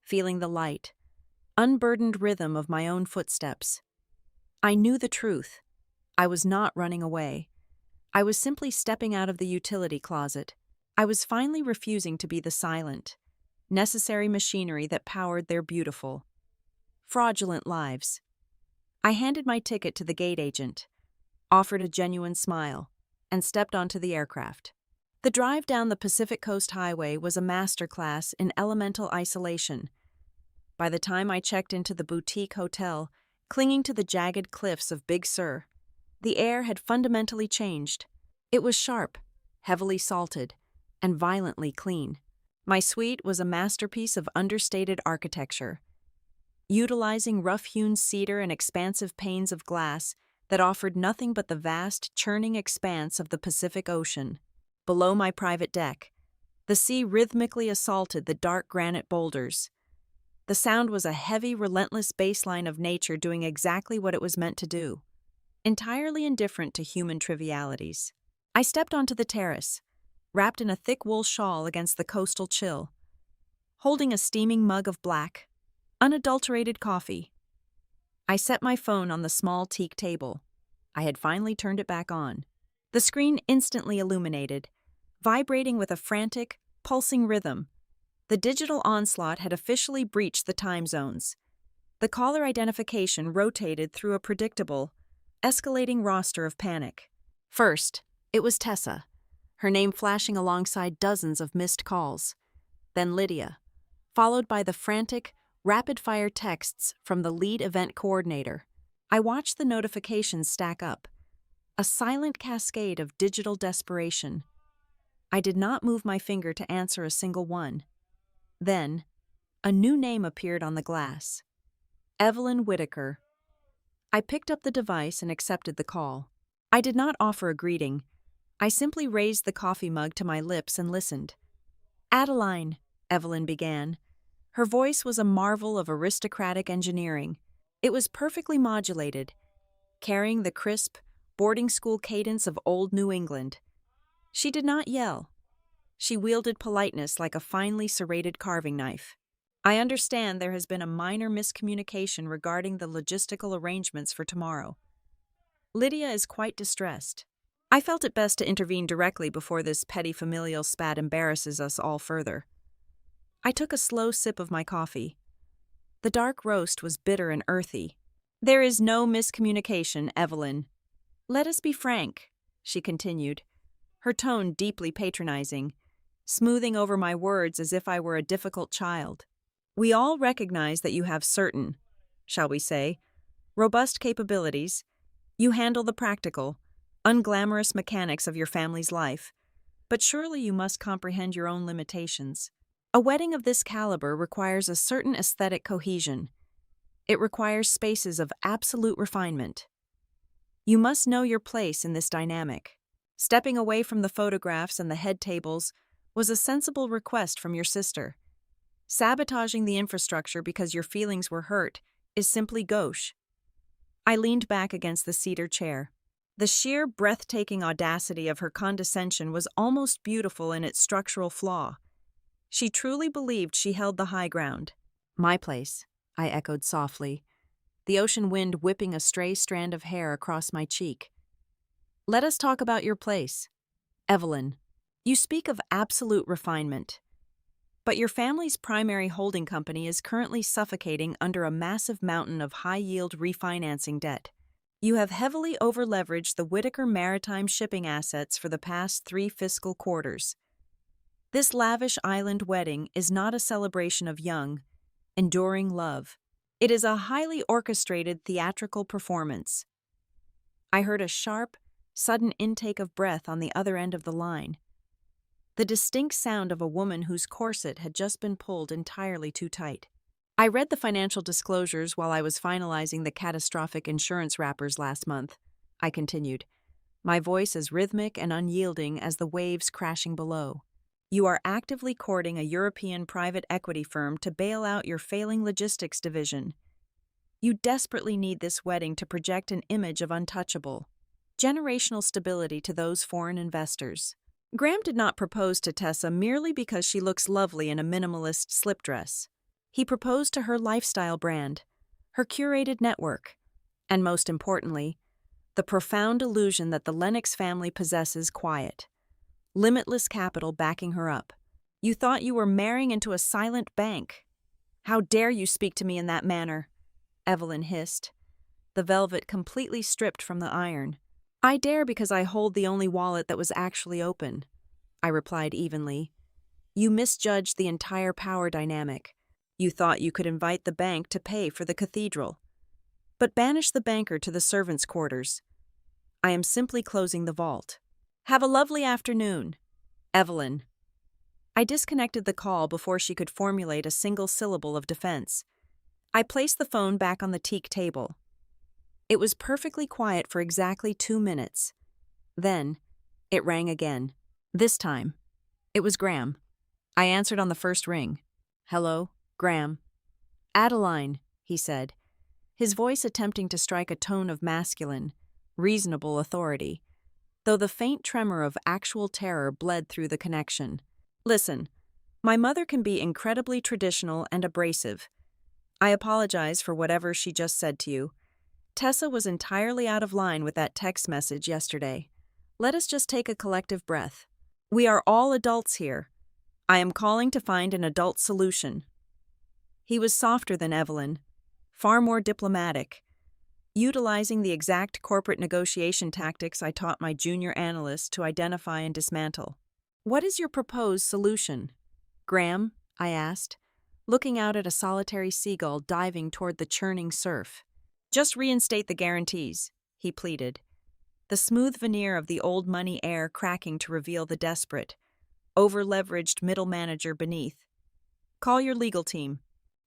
feeling the light, unburdened rhythm of my own footsteps, I knew the truth. I was not running away. I was simply stepping out of the utility closet. I was finally refusing to be the silent, necessary machinery that powered their beautiful, fraudulent lives. I handed my ticket to the gate agent, offered a genuine smile, and stepped onto the aircraft. The drive down the Pacific Coast Highway was a masterclass in elemental isolation. By the time I checked into the boutique hotel, clinging to the jagged cliffs of Big Sur, the air had fundamentally changed. It was sharp, heavily salted, and violently clean. My suite was a masterpiece of understated architecture, utilizing rough-hewn cedar and expansive panes of glass that offered nothing but the vast, churning expanse of the Pacific Ocean. Below my private deck, the sea rhythmically assaulted the dark granite boulders. The sound was a heavy, relentless baseline of nature doing exactly what it was meant to do, entirely indifferent to human trivialities. I stepped onto the terrace, wrapped in a thick wool shawl against the coastal chill, holding a steaming mug of black, unadulterated coffee. I set my phone on the small teak table. I had finally turned it back on. The screen instantly illuminated, vibrating with a frantic, pulsing rhythm. The digital onslaught had officially breached the time zones. The caller identification rotated through a predictable, escalating roster of panic. First, it was Tessa, her name flashing alongside dozens of missed calls. Then Lydia, followed by the frantic, rapid-fire texts from the lead event coordinator. I watched the notifications stack up, a silent cascade of digital desperation. I did not move my finger to answer a single one. Then, a new name appeared on the glass. Evelyn Whitaker. I picked up the device and accepted the call. I did not offer a greeting. I simply raised the coffee mug to my lips and listened. "Adeline," Evelyn began. Her voice was a marvel of aristocratic engineering. It was perfectly modulated, carrying the crisp, boarding school cadence of old New England. She did not yell. She wielded politeness like a finely serrated carving knife. "I understand there has been a minor miscommunication regarding the logistical arrangements for tomorrow. Lydia is quite distressed. I felt it best to intervene directly before this petty familial spat embarrasses us all further." I took a slow sip of my coffee. The dark roast was bitter and earthy. "There is no miscommunication, Evelyn. Let us be frank," she continued, her tone deeply patronizing, smoothing over my words as if I were a difficult child. "We all recognize that you have certain, shall we say, robust capabilities. You handle the practical, unglamorous mechanics of your family's life, but surely you must comprehend your own limitations. A wedding of this caliber requires a certain aesthetic cohesion. It requires spaces of absolute refinement. You must know your place in this dynamic. Stepping away from the photographs and the head tables was a sensible request from your sister. Sabotaging the infrastructure because your feelings were hurt is simply gauche. I leaned back against the cedar chair. The sheer, breathtaking audacity of her condescension was almost beautiful in its structural flaw. She truly believed she held the high ground. My place, I echoed softly, the ocean wind whipping a stray strand of hair across my cheek. Let us talk about your place. Evelyn, you speak of absolute refinement. But your family's primary holding company is currently suffocating under a massive mountain of high-yield refinancing debt. You have heavily over-leveraged the Whitaker Maritime shipping assets for the past 3 fiscal quarters. This lavish island wedding is not a celebration of young, enduring love. It is a highly orchestrated theatrical performance. I heard a sharp, sudden intake of breath on the other end of the line. The distinct sound of a woman whose corset had just been pulled entirely too tight. I read the financial disclosures while I was finalizing the catastrophic insurance wrappers last month, I continued, my voice as rhythmic and unyielding as the waves crashing below. You are actively courting a European private equity firm to bail out your failing logistics division. You desperately need this wedding to project an image of untouchable, generational stability to those foreign investors. Graham did not propose to Tessa merely because she looks lovely in a minimalist slip dress. He proposed to her lifestyle brand, her curated network, and most importantly, the profound illusion that the Lennox family possesses quiet, limitless capital backing her up. You thought you were marrying into a silent bank. How dare you speak to me in that manner? Evelyn hissed, the velvet completely stripped from the iron. I dare because I hold the only wallet that was actually open, I replied evenly. You misjudged the entire power dynamic. You thought you could invite the bank to pay for the cathedral. But banish the banker to the servants' quarters. I am simply closing the vault. Have a lovely afternoon, Evelyn. I disconnected the call before she could formulate a single syllable of defense. I placed the phone back on the teak table. It was perfectly quiet for exactly 2 minutes. Then, it rang again. This time, it was Graham. I answered on the first ring. Hello, Graham. Adeline, he said, his voice attempting to strike a tone of masculine, reasonable authority, though the faint tremor of actual terror bled through the connection. Listen, my mother can be incredibly traditional and abrasive. I apologize for whatever she just said to you. Tessa was entirely out of line with that text message yesterday. Let us just take a collective breath. We are all adults here. I am calling to find an adult solution. He was softer than Evelyn, far more diplomatic, utilizing the exact corporate negotiation tactics I taught my junior analysts to identify and dismantle. What is your proposed solution? Graham, I asked, looking out at a solitary seagull diving toward the churning surf. Just reinstate the guarantees, he pleaded, the smooth veneer of the old money air cracking to reveal the desperate, over-leveraged middle manager beneath. Call your legal team.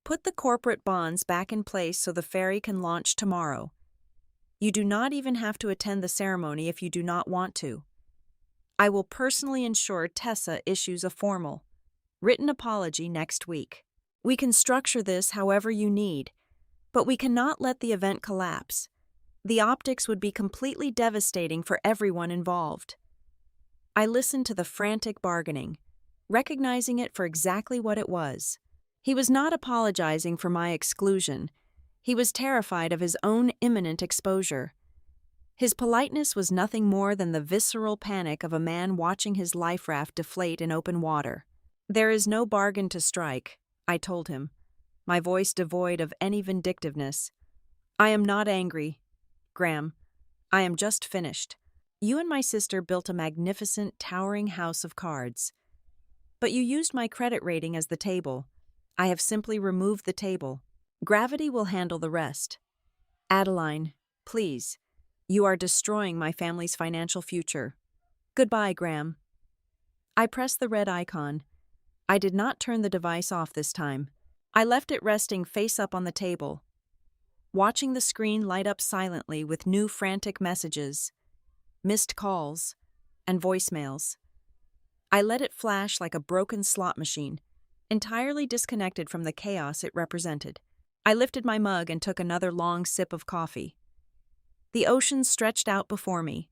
Put the corporate bonds back in place so the ferry can launch tomorrow. You do not even have to attend the ceremony if you do not want to. I will personally ensure Tessa issues a formal, written apology next week. We can structure this however you need, but we cannot let the event collapse. The optics would be completely devastating for everyone involved. I listened to the frantic bargaining, recognizing it for exactly what it was. He was not apologizing for my exclusion. He was terrified of his own imminent exposure. His politeness was nothing more than the visceral panic of a man watching his life raft deflate in open water. There is no bargain to strike, I told him, my voice devoid of any vindictiveness. I am not angry, Graham. I am just finished. You and my sister built a magnificent, towering house of cards. But you used my credit rating as the table. I have simply removed the table. Gravity will handle the rest. Adeline, please. You are destroying my family's financial future. Goodbye, Graham. I pressed the red icon. I did not turn the device off this time. I left it resting face up on the table. watching the screen light up silently with new frantic messages, missed calls, and voicemails. I let it flash like a broken slot machine, entirely disconnected from the chaos it represented. I lifted my mug and took another long sip of coffee. The ocean stretched out before me,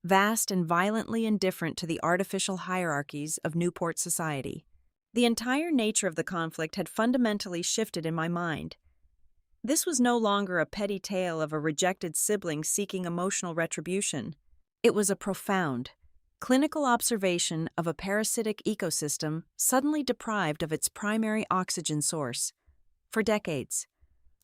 vast and violently indifferent to the artificial hierarchies of Newport society. The entire nature of the conflict had fundamentally shifted in my mind. This was no longer a petty tale of a rejected sibling seeking emotional retribution. It was a profound, clinical observation of a parasitic ecosystem suddenly deprived of its primary oxygen source. For decades,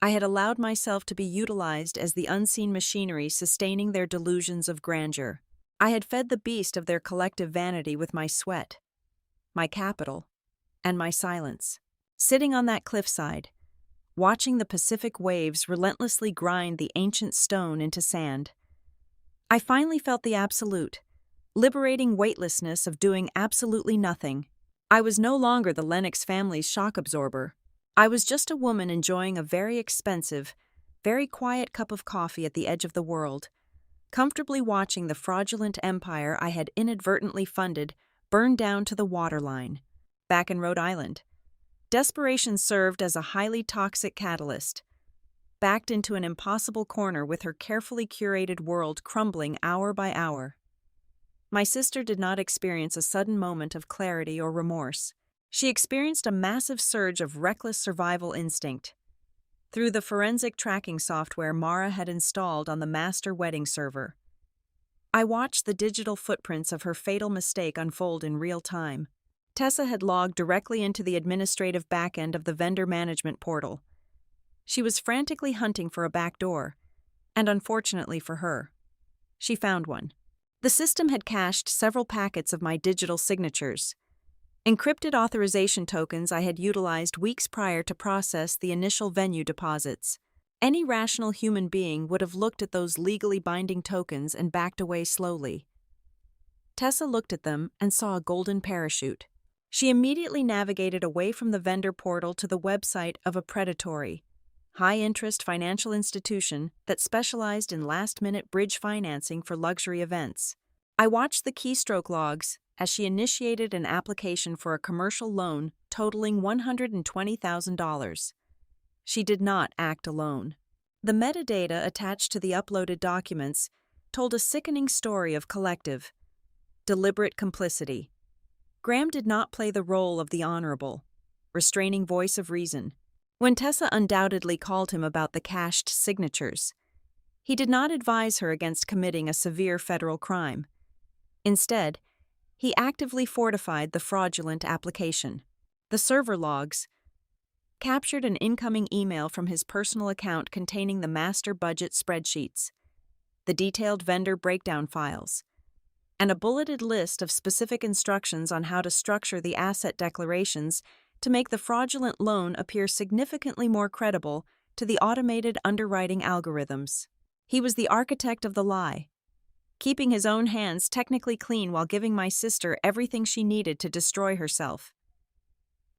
I had allowed myself to be utilized as the unseen machinery sustaining their delusions of grandeur. I had fed the beast of their collective vanity with my sweat, my capital, and my silence. Sitting on that cliffside, watching the Pacific waves relentlessly grind the ancient stone into sand, I finally felt the absolute, liberating weightlessness of doing absolutely nothing. I was no longer the Lennox family's shock absorber. I was just a woman enjoying a very expensive, very quiet cup of coffee at the edge of the world, comfortably watching the fraudulent empire I had inadvertently funded burn down to the waterline. Back in Rhode Island, desperation served as a highly toxic catalyst, backed into an impossible corner with her carefully curated world crumbling hour by hour. My sister did not experience a sudden moment of clarity or remorse. She experienced a massive surge of reckless survival instinct. Through the forensic tracking software Mara had installed on the master wedding server, I watched the digital footprints of her fatal mistake unfold in real time. Tessa had logged directly into the administrative backend of the vendor management portal. She was frantically hunting for a backdoor, and unfortunately for her, she found one. The system had cached several packets of my digital signatures, encrypted authorization tokens I had utilized weeks prior to process the initial venue deposits. Any rational human being would have looked at those legally binding tokens and backed away slowly. Tessa looked at them and saw a golden parachute. She immediately navigated away from the vendor portal to the website of a predatory, high-interest financial institution that specialized in last-minute bridge financing for luxury events. I watched the keystroke logs as she initiated an application for a commercial loan totaling $120,000. She did not act alone. The metadata attached to the uploaded documents told a sickening story of collective, deliberate complicity. Graham did not play the role of the honorable, restraining voice of reason. When Tessa undoubtedly called him about the cached signatures, he did not advise her against committing a severe federal crime. Instead, he actively fortified the fraudulent application. The server logs captured an incoming email from his personal account containing the master budget spreadsheets, the detailed vendor breakdown files, and a bulleted list of specific instructions on how to structure the asset declarations to make the fraudulent loan appear significantly more credible to the automated underwriting algorithms. He was the architect of the lie, keeping his own hands technically clean while giving my sister everything she needed to destroy herself.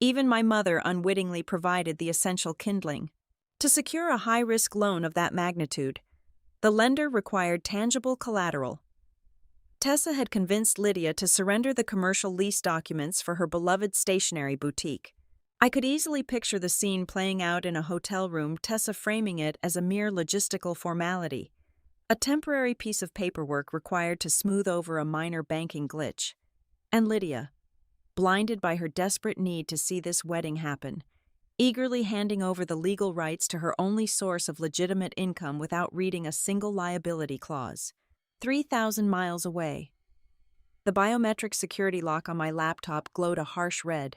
Even my mother unwittingly provided the essential kindling. To secure a high-risk loan of that magnitude, the lender required tangible collateral. Tessa had convinced Lydia to surrender the commercial lease documents for her beloved stationery boutique. I could easily picture the scene playing out in a hotel room, Tessa framing it as a mere logistical formality, a temporary piece of paperwork required to smooth over a minor banking glitch. And Lydia, blinded by her desperate need to see this wedding happen, eagerly handing over the legal rights to her only source of legitimate income without reading a single liability clause. 3,000 miles away. The biometric security lock on my laptop glowed a harsh red.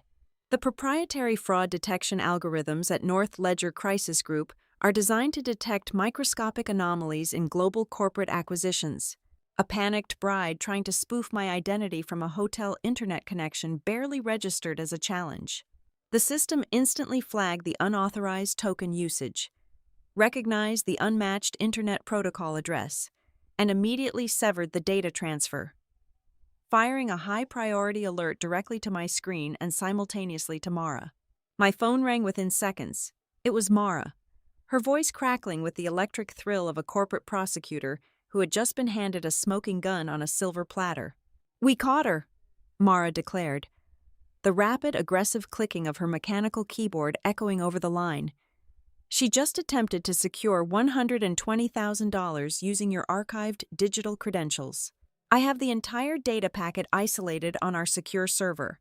The proprietary fraud detection algorithms at North Ledger Crisis Group are designed to detect microscopic anomalies in global corporate acquisitions. A panicked bride trying to spoof my identity from a hotel internet connection barely registered as a challenge. The system instantly flagged the unauthorized token usage, recognized the unmatched internet protocol address, and immediately severed the data transfer, firing a high-priority alert directly to my screen and simultaneously to Mara. My phone rang within seconds. It was Mara, her voice crackling with the electric thrill of a corporate prosecutor who had just been handed a smoking gun on a silver platter. "We caught her," Mara declared, the rapid, aggressive clicking of her mechanical keyboard echoing over the line. "She just attempted to secure $120,000 using your archived digital credentials. I have the entire data packet isolated on our secure server.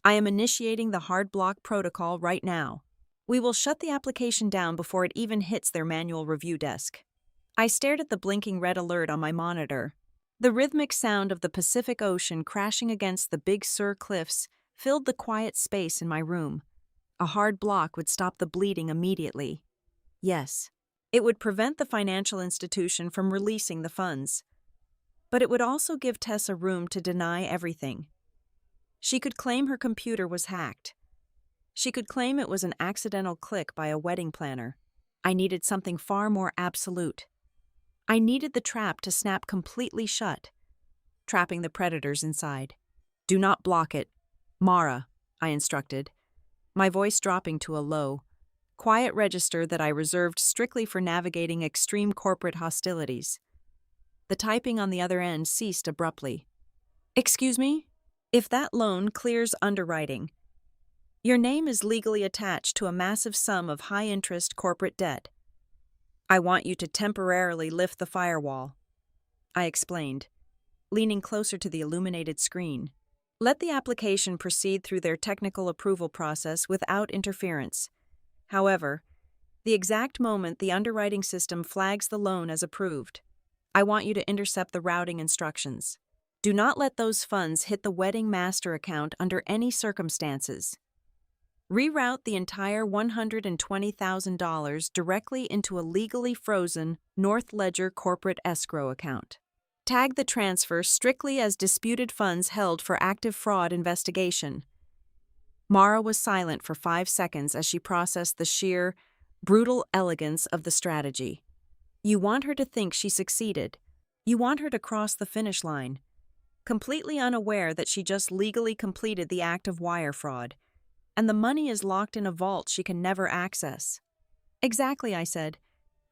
I am initiating the hard block protocol right now. We will shut the application down before it even hits their manual review desk." I stared at the blinking red alert on my monitor. The rhythmic sound of the Pacific Ocean crashing against the Big Sur cliffs filled the quiet space in my room. A hard block would stop the bleeding immediately. Yes, it would prevent the financial institution from releasing the funds. But it would also give Tessa room to deny everything. She could claim her computer was hacked. She could claim it was an accidental click by a wedding planner. I needed something far more absolute. I needed the trap to snap completely shut, trapping the predators inside. "Do not block it, Mara," I instructed, my voice dropping to a low, quiet register that I reserved strictly for navigating extreme corporate hostilities. The typing on the other end ceased abruptly. "Excuse me? If that loan clears underwriting, your name is legally attached to a massive sum of high-interest corporate debt. I want you to temporarily lift the firewall," I explained, leaning closer to the illuminated screen. "Let the application proceed through their technical approval process without interference. However, the exact moment the underwriting system flags the loan as approved, I want you to intercept the routing instructions. Do not let those funds hit the wedding master account under any circumstances. Reroute the entire $120,000 directly into a legally frozen North Ledger corporate escrow account. Tag the transfer strictly as disputed funds held for active fraud investigation." Mara was silent for 5 seconds as she processed the sheer, brutal elegance of the strategy. You want her to think she succeeded. You want her to cross the finish line, completely unaware that she just legally completed the act of wire fraud, and the money is locked in a vault she can never access. "Exactly," I said,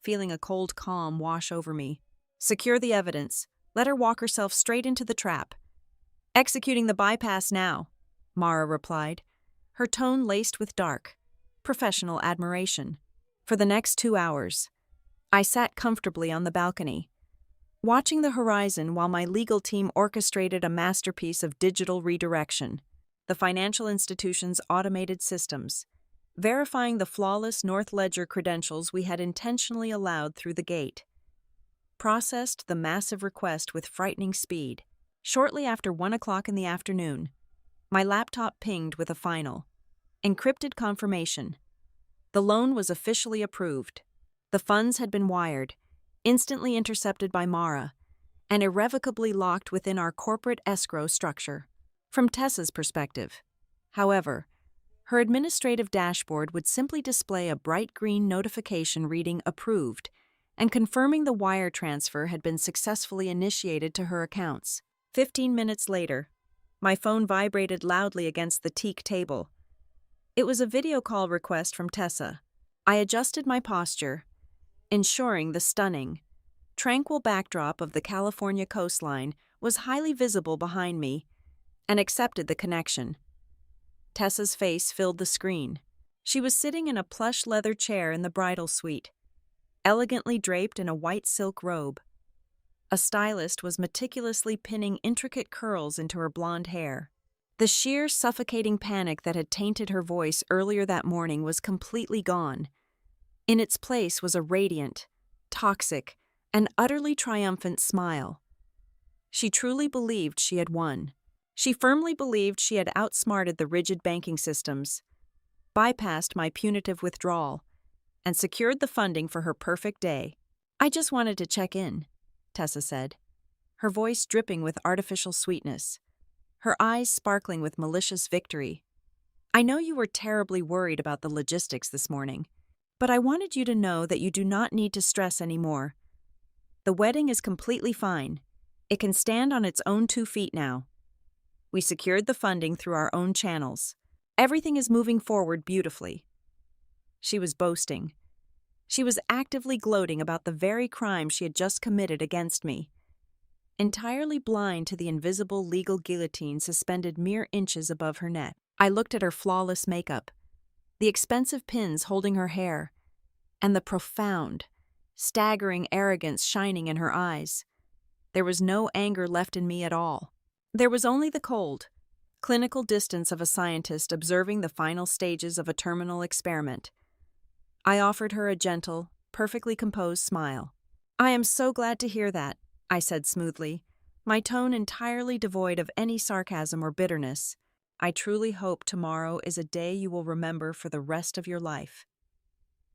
feeling a cold calm wash over me. "Secure the evidence. Let her walk herself straight into the trap." "Executing the bypass now," Mara replied, her tone laced with dark, professional admiration. For the next 2 hours, I sat comfortably on the balcony, watching the horizon while my legal team orchestrated a masterpiece of digital redirection. The financial institution's automated systems, verifying the flawless North Ledger credentials we had intentionally allowed through the gate, processed the massive request with frightening speed. Shortly after 1 o'clock in the afternoon, my laptop pinged with a final, encrypted confirmation. The loan was officially approved. The funds had been wired, instantly intercepted by Mara, and irrevocably locked within our corporate escrow structure. From Tessa's perspective, however, her administrative dashboard would simply display a bright green notification reading "Approved" and confirming the wire transfer had been successfully initiated to her accounts. 15 minutes later, my phone vibrated loudly against the teak table. It was a video call request from Tessa. I adjusted my posture, ensuring the stunning, tranquil backdrop of the California coastline was highly visible behind me, and accepted the connection. Tessa's face filled the screen. She was sitting in a plush leather chair in the bridal suite, elegantly draped in a white silk robe. A stylist was meticulously pinning intricate curls into her blonde hair. The sheer, suffocating panic that had tainted her voice earlier that morning was completely gone. In its place was a radiant, toxic, and utterly triumphant smile. She truly believed she had won. She firmly believed she had outsmarted the rigid banking systems, bypassed my punitive withdrawal, and secured the funding for her perfect day. "I just wanted to check in," Tessa said, her voice dripping with artificial sweetness, her eyes sparkling with malicious victory. "I know you were terribly worried about the logistics this morning, but I wanted you to know that you do not need to stress anymore. The wedding is completely fine. It can stand on its own 2 feet now. We secured the funding through our own channels. Everything is moving forward beautifully." She was boasting. She was actively gloating about the very crime she had just committed against me. Entirely blind to the invisible legal guillotine suspended mere inches above her neck, I looked at her flawless makeup, the expensive pins holding her hair, and the profound, staggering arrogance shining in her eyes. There was no anger left in me at all. There was only the cold, clinical distance of a scientist observing the final stages of a terminal experiment. I offered her a gentle, perfectly composed smile. "I am so glad to hear that," I said smoothly, my tone entirely devoid of any sarcasm or bitterness. "I truly hope tomorrow is a day you will remember for the rest of your life."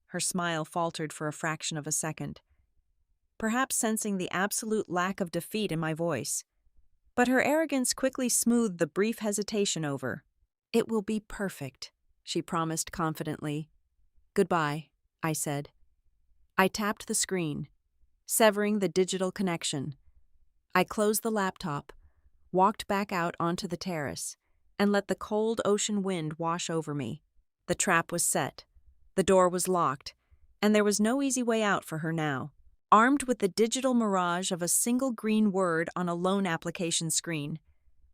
Her smile faltered for a fraction of a second, perhaps sensing the absolute lack of defeat in my voice. But her arrogance quickly smoothed the brief hesitation over. "It will be perfect," she promised confidently. "Goodbye," I said. I tapped the screen, severing the digital connection. I closed the laptop, walked back out onto the terrace, and let the cold ocean wind wash over me. The trap was set, the door was locked, and there was no easy way out for her now. Armed with the digital mirage of a single green word on a loan application screen,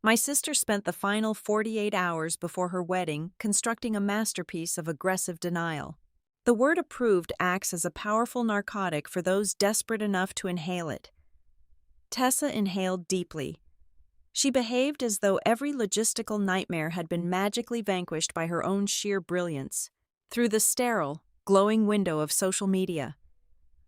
my sister spent the final 48 hours before her wedding constructing a masterpiece of aggressive denial. The word approved acts as a powerful narcotic for those desperate enough to inhale it. Tessa inhaled deeply. She behaved as though every logistical nightmare had been magically vanquished by her own sheer brilliance. Through the sterile, glowing window of social media,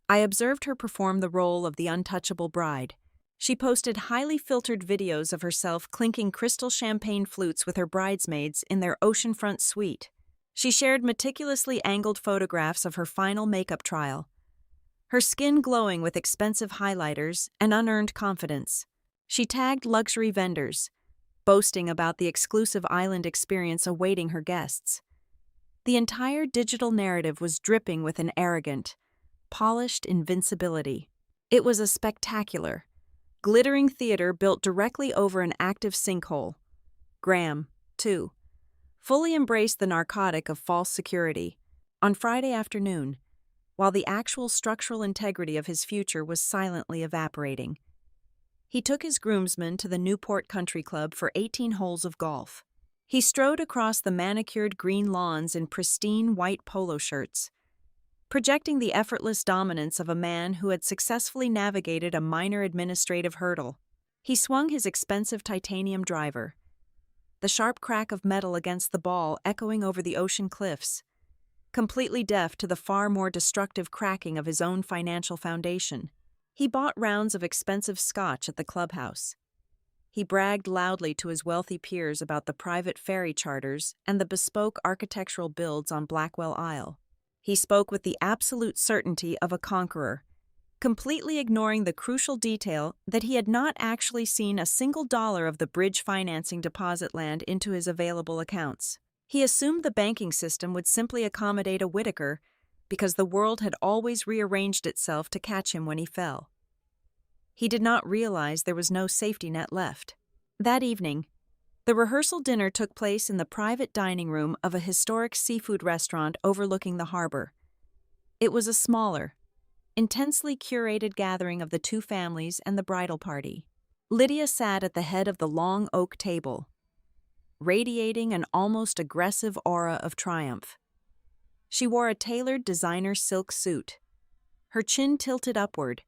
I observed her perform the role of the untouchable bride. She posted highly filtered videos of herself clinking crystal champagne flutes with her bridesmaids in their oceanfront suite. She shared meticulously angled photographs of her final makeup trial, her skin glowing with expensive highlighters and unearned confidence. She tagged luxury vendors, boasting about the exclusive island experience awaiting her guests. The entire digital narrative was dripping with an arrogant, polished invincibility. It was a spectacular, glittering theater built directly over an active sinkhole. Graham, too, fully embraced the narcotic of false security. On Friday afternoon, while the actual structural integrity of his future was silently evaporating, he took his groomsmen to the Newport Country Club for 18 holes of golf. He strode across the manicured green lawns in pristine white polo shirts, projecting the effortless dominance of a man who had successfully navigated a minor administrative hurdle. He swung his expensive titanium driver, the sharp crack of metal against the ball echoing over the ocean cliffs, completely deaf to the far more destructive cracking of his own financial foundation. He bought rounds of expensive scotch at the clubhouse. He bragged loudly to his wealthy peers about the private ferry charters and the bespoke architectural builds on Blackwell Isle. He spoke with the absolute certainty of a conqueror, completely ignoring the crucial detail that he had not actually seen a single dollar of the bridge financing deposit land into his available accounts. He assumed the banking system would simply accommodate a Whittaker because the world had always rearranged itself to catch him when he fell. He did not realize there was no safety net left. That evening, the rehearsal dinner took place in the private dining room of a historic seafood restaurant overlooking the harbor. It was a smaller, intensely curated gathering of the two families and the bridal party. Lydia sat at the head of the long oak table, radiating an almost aggressive aura of triumph. She wore a tailored designer silk suit, her chin tilted upward,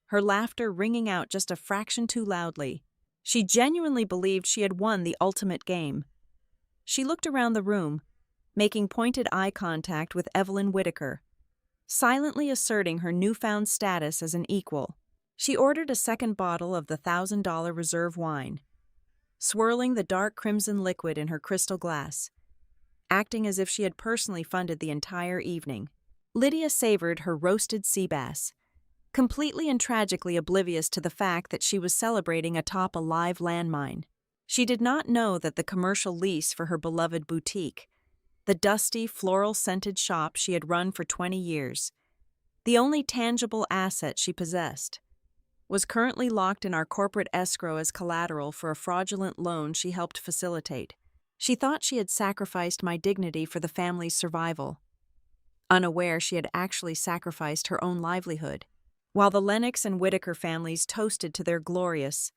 her laughter ringing out just a fraction too loudly. She genuinely believed she had won the ultimate game. She looked around the room, making pointed eye contact with Evelyn Whittaker, silently asserting her newfound status as an equal. She ordered a second bottle of the $1,000 reserve wine, swirling the dark crimson liquid in her crystal glass, acting as if she had personally funded the entire evening. Lydia savored her roasted sea bass, completely and tragically oblivious to the fact that she was celebrating atop a live landmine. She did not know that the commercial lease for her beloved boutique, the dusty, floral-scented shop she had run for 20 years, the only tangible asset she possessed, was currently locked in our corporate escrow as collateral for a fraudulent loan she helped facilitate. She thought she had sacrificed my dignity for the family's survival. unaware she had actually sacrificed her own livelihood. While the Lennox and Whitaker families toasted to their glorious,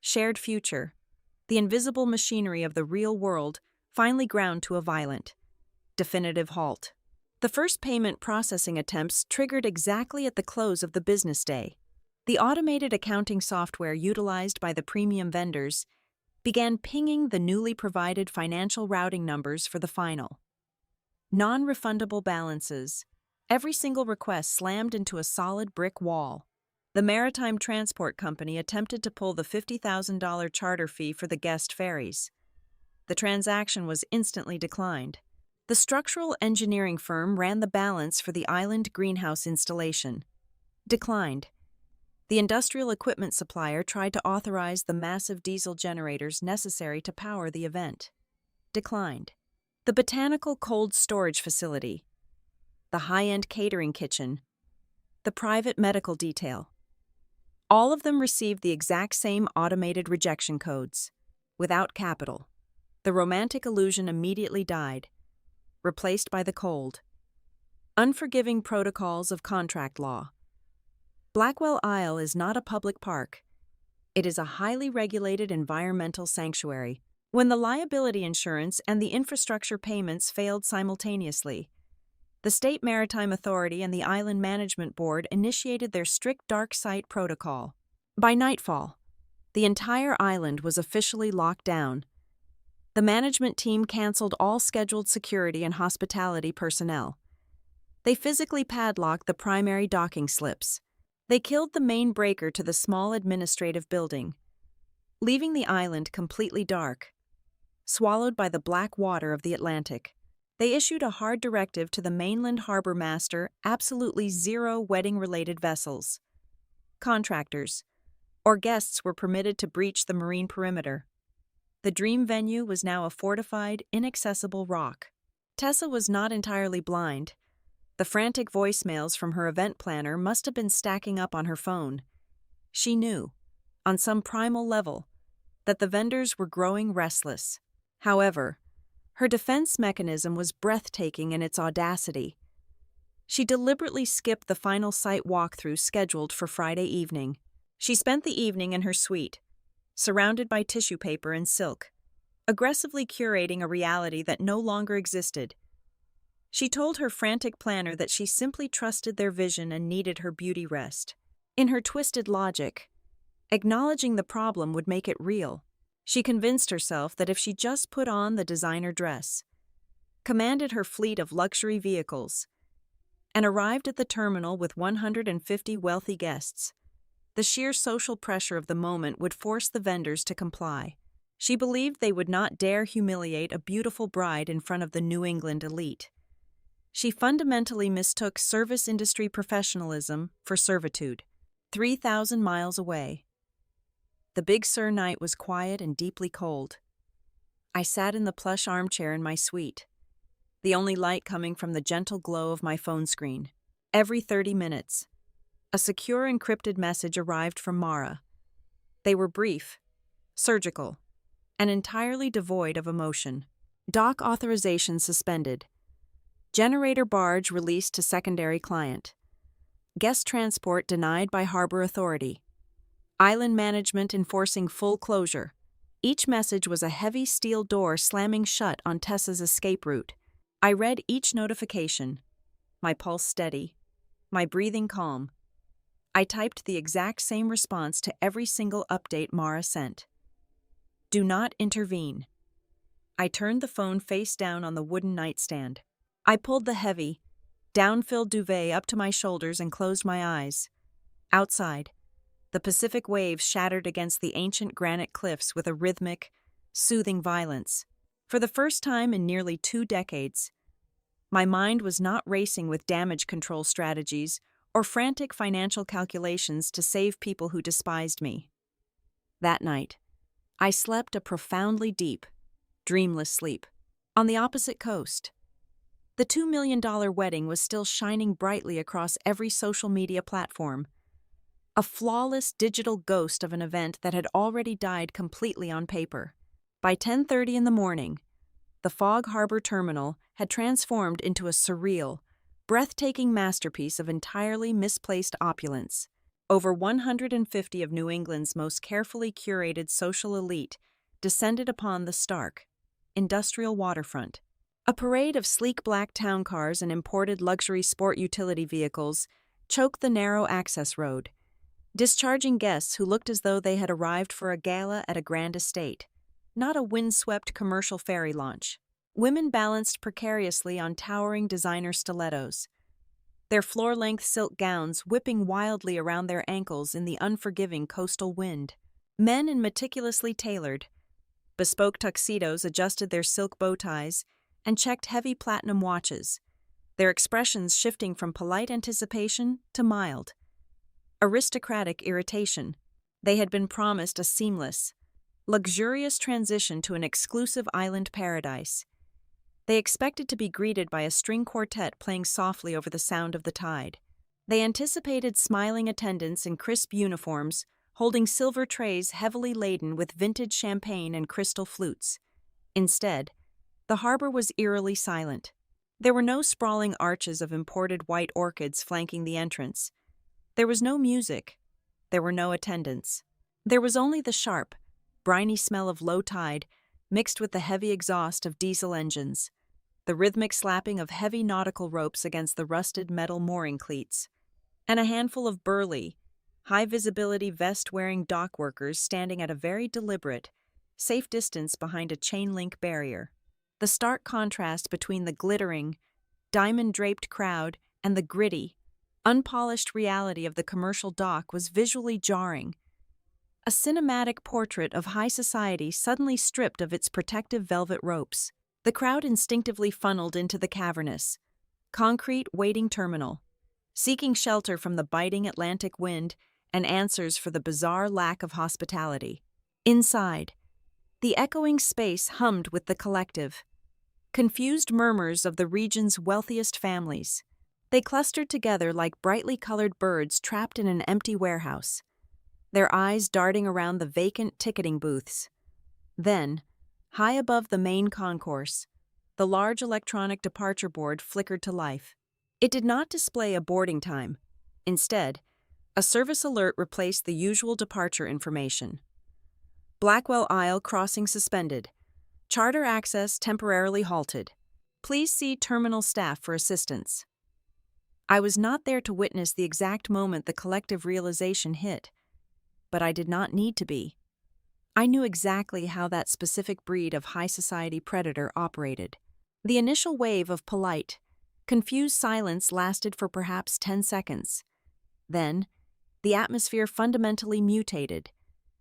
shared future, the invisible machinery of the real world finally ground to a violent, definitive halt. The first payment processing attempts triggered exactly at the close of the business day. The automated accounting software utilized by the premium vendors began pinging the newly provided financial routing numbers for the final non-refundable balances. Every single request slammed into a solid brick wall. The Maritime Transport Company attempted to pull the $50,000 charter fee for the guest ferries. The transaction was instantly declined. The structural engineering firm ran the balance for the island greenhouse installation. Declined. The industrial equipment supplier tried to authorize the massive diesel generators necessary to power the event. Declined. The botanical cold storage facility, the high-end catering kitchen, the private medical detail. All of them received the exact same automated rejection codes, without capital. The romantic illusion immediately died, replaced by the cold, unforgiving protocols of contract law. Blackwell Isle is not a public park. It is a highly regulated environmental sanctuary. When the liability insurance and the infrastructure payments failed simultaneously, the State Maritime Authority and the Island Management Board initiated their strict dark site protocol. By nightfall, the entire island was officially locked down. The management team canceled all scheduled security and hospitality personnel. They physically padlocked the primary docking slips. They killed the main breaker to the small administrative building, leaving the island completely dark, swallowed by the black water of the Atlantic. They issued a hard directive to the mainland harbor master: absolutely zero wedding-related vessels, contractors, or guests were permitted to breach the marine perimeter. The dream venue was now a fortified, inaccessible rock. Tessa was not entirely blind. The frantic voicemails from her event planner must have been stacking up on her phone. She knew, on some primal level, that the vendors were growing restless. However, her defense mechanism was breathtaking in its audacity. She deliberately skipped the final site walkthrough scheduled for Friday evening. She spent the evening in her suite, surrounded by tissue paper and silk, aggressively curating a reality that no longer existed. She told her frantic planner that she simply trusted their vision and needed her beauty rest. In her twisted logic, acknowledging the problem would make it real. She convinced herself that if she just put on the designer dress, commanded her fleet of luxury vehicles, and arrived at the terminal with 150 wealthy guests, the sheer social pressure of the moment would force the vendors to comply. She believed they would not dare humiliate a beautiful bride in front of the New England elite. She fundamentally mistook service industry professionalism for servitude. 3,000 miles away, the Big Sur night was quiet and deeply cold. I sat in the plush armchair in my suite, the only light coming from the gentle glow of my phone screen. Every 30 minutes, a secure encrypted message arrived from Mara. They were brief, surgical, and entirely devoid of emotion. Dock authorization suspended. Generator barge released to secondary client. Guest transport denied by harbor authority. Island management enforcing full closure. Each message was a heavy steel door slamming shut on Tessa's escape route. I read each notification, my pulse steady, my breathing calm. I typed the exact same response to every single update Mara sent. Do not intervene. I turned the phone face down on the wooden nightstand. I pulled the heavy, down-filled duvet up to my shoulders and closed my eyes. Outside, the Pacific waves shattered against the ancient granite cliffs with a rhythmic, soothing violence. For the first time in nearly 2 decades, my mind was not racing with damage control strategies or frantic financial calculations to save people who despised me. That night, I slept a profoundly deep, dreamless sleep. On the opposite coast, the $2 million wedding was still shining brightly across every social media platform. A flawless digital ghost of an event that had already died completely on paper. By 10:30 in the morning, the Fog Harbor terminal had transformed into a surreal, breathtaking masterpiece of entirely misplaced opulence. Over 150 of New England's most carefully curated social elite descended upon the stark, industrial waterfront. A parade of sleek black town cars and imported luxury sport utility vehicles choked the narrow access road, discharging guests who looked as though they had arrived for a gala at a grand estate, not a windswept commercial ferry launch. Women balanced precariously on towering designer stilettos, their floor-length silk gowns whipping wildly around their ankles in the unforgiving coastal wind. Men in meticulously tailored, bespoke tuxedos adjusted their silk bow ties and checked heavy platinum watches, their expressions shifting from polite anticipation to mild, aristocratic irritation. They had been promised a seamless, luxurious transition to an exclusive island paradise. They expected to be greeted by a string quartet playing softly over the sound of the tide. They anticipated smiling attendants in crisp uniforms, holding silver trays heavily laden with vintage champagne and crystal flutes. Instead, the harbor was eerily silent. There were no sprawling arches of imported white orchids flanking the entrance. There was no music. There were no attendants. There was only the sharp, briny smell of low tide mixed with the heavy exhaust of diesel engines, the rhythmic slapping of heavy nautical ropes against the rusted metal mooring cleats, and a handful of burly, high-visibility vest-wearing dock workers standing at a very deliberate, safe distance behind a chain-link barrier. The stark contrast between the glittering, diamond-draped crowd and the gritty, unpolished reality of the commercial dock was visually jarring. A cinematic portrait of high society suddenly stripped of its protective velvet ropes. The crowd instinctively funneled into the cavernous, concrete waiting terminal, seeking shelter from the biting Atlantic wind and answers for the bizarre lack of hospitality. Inside, the echoing space hummed with the collective, confused murmurs of the region's wealthiest families. They clustered together like brightly colored birds trapped in an empty warehouse, their eyes darting around the vacant ticketing booths. Then, high above the main concourse, the large electronic departure board flickered to life. It did not display a boarding time. Instead, a service alert replaced the usual departure information. Blackwell Isle crossing suspended. Charter access temporarily halted. Please see terminal staff for assistance. I was not there to witness the exact moment the collective realization hit, but I did not need to be. I knew exactly how that specific breed of high society predator operated. The initial wave of polite, confused silence lasted for perhaps 10 seconds. Then, the atmosphere fundamentally mutated.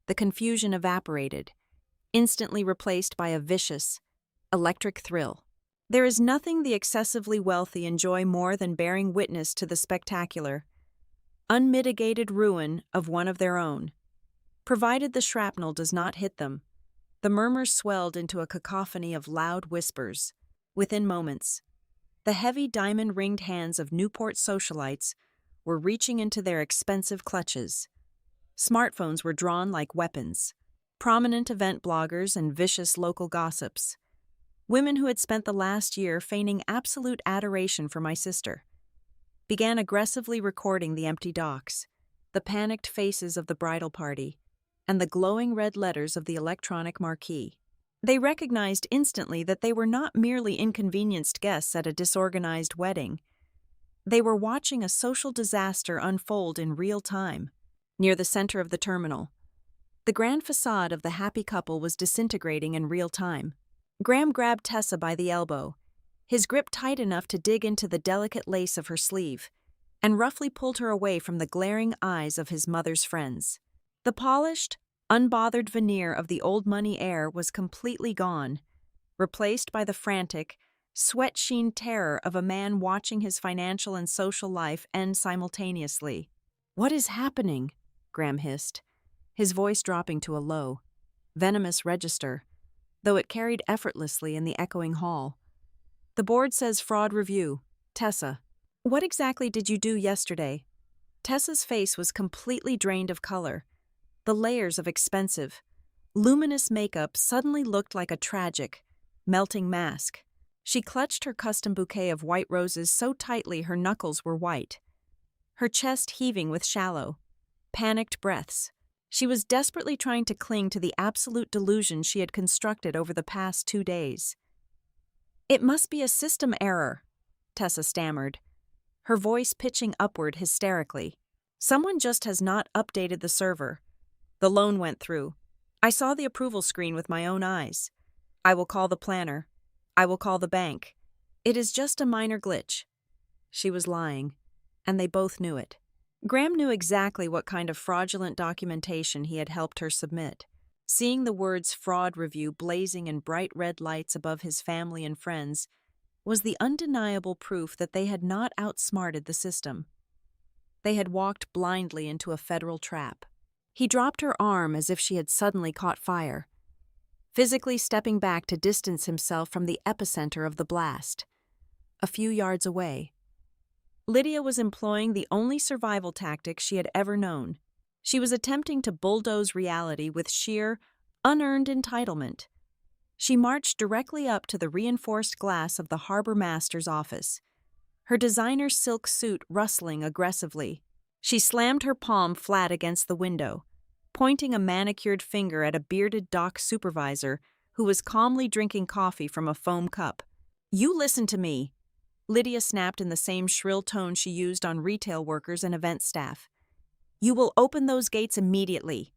The confusion evaporated, instantly replaced by a vicious, electric thrill. There is nothing the excessively wealthy enjoy more than bearing witness to the spectacular, unmitigated ruin of one of their own. Provided the shrapnel does not hit them, the murmurs swelled into a cacophony of loud whispers. Within moments, the heavy diamond-ringed hands of Newport socialites were reaching into their expensive clutches. Smartphones were drawn like weapons. Prominent event bloggers and vicious local gossips. Women who had spent the last year feigning absolute adoration for my sister began aggressively recording the empty docks, the panicked faces of the bridal party, and the glowing red letters of the electronic marquee. They recognized instantly that they were not merely inconvenienced guests at a disorganized wedding. They were watching a social disaster unfold in real time. Near the center of the terminal, the grand facade of the happy couple was disintegrating in real time. Graham grabbed Tessa by the elbow, his grip tight enough to dig into the delicate lace of her sleeve, and roughly pulled her away from the glaring eyes of his mother's friends. The polished, unbothered veneer of the old money air was completely gone, replaced by the frantic, sweat-sheen terror of a man watching his financial and social life end simultaneously. "What is happening?" Graham hissed, his voice dropping to a low, venomous register, though it carried effortlessly in the echoing hall. "The board says fraud review. Tessa, what exactly did you do yesterday?" Tessa's face was completely drained of color. The layers of expensive, luminous makeup suddenly looked like a tragic, melting mask. She clutched her custom bouquet of white roses so tightly her knuckles were white, her chest heaving with shallow, panicked breaths. She was desperately trying to cling to the absolute delusion she had constructed over the past 2 days. "It must be a system error," Tessa stammered, her voice pitching upward hysterically. "Someone just has not updated the server. The loan went through. I saw the approval screen with my own eyes. I will call the planner. I will call the bank. It is just a minor glitch." She was lying, and they both knew it. Graham knew exactly what kind of fraudulent documentation he had helped her submit. Seeing the words fraud review blazing in bright red lights above his family and friends was the undeniable proof that they had not outsmarted the system. They had walked blindly into a federal trap. He dropped her arm as if she had suddenly caught fire, physically stepping back to distance himself from the epicenter of the blast. A few yards away, Lydia was employing the only survival tactic she had ever known. She was attempting to bulldoze reality with sheer, unearned entitlement. She marched directly up to the reinforced glass of the harbor master's office, her designer silk suit rustling aggressively. She slammed her palm flat against the window, pointing a manicured finger at a bearded dock supervisor who was calmly drinking coffee from a foam cup. "You listen to me," Lydia snapped in the same shrill tone she used on retail workers and event staff. "You will open those gates immediately.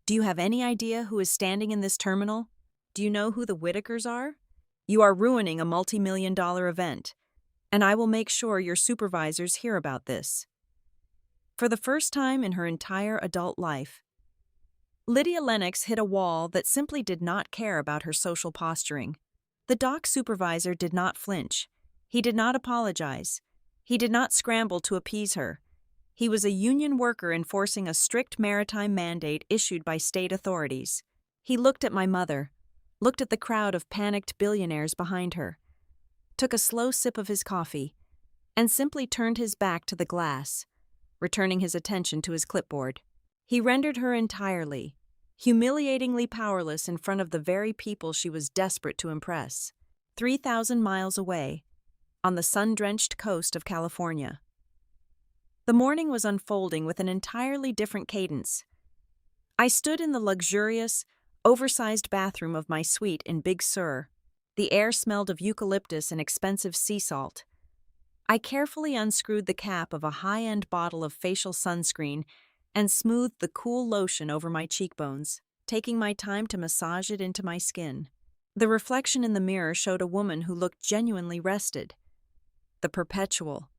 Do you have any idea who is standing in this terminal? Do you know who the Whitakers are? You are ruining a multi-million-dollar event, and I will make sure your supervisors hear about this." For the first time in her entire adult life, Lydia Lennox hit a wall that simply did not care about her social posturing. The dock supervisor did not flinch. He did not apologize. He did not scramble to appease her. He was a union worker enforcing a strict maritime mandate issued by state authorities. He looked at my mother, looked at the crowd of panicked billionaires behind her, took a slow sip of his coffee, and simply turned his back to the glass, returning his attention to his clipboard. He rendered her entirely, humiliatingly powerless in front of the very people she was desperate to impress. 3,000 miles away, on the sun-drenched coast of California. The morning was unfolding with an entirely different cadence. I stood in the luxurious, oversized bathroom of my suite in Big Sur. The air smelled of eucalyptus and expensive sea salt. I carefully unscrewed the cap of a high-end bottle of facial sunscreen and smoothed the cool lotion over my cheekbones, taking my time to massage it into my skin. The reflection in the mirror showed a woman who looked genuinely rested. The perpetual,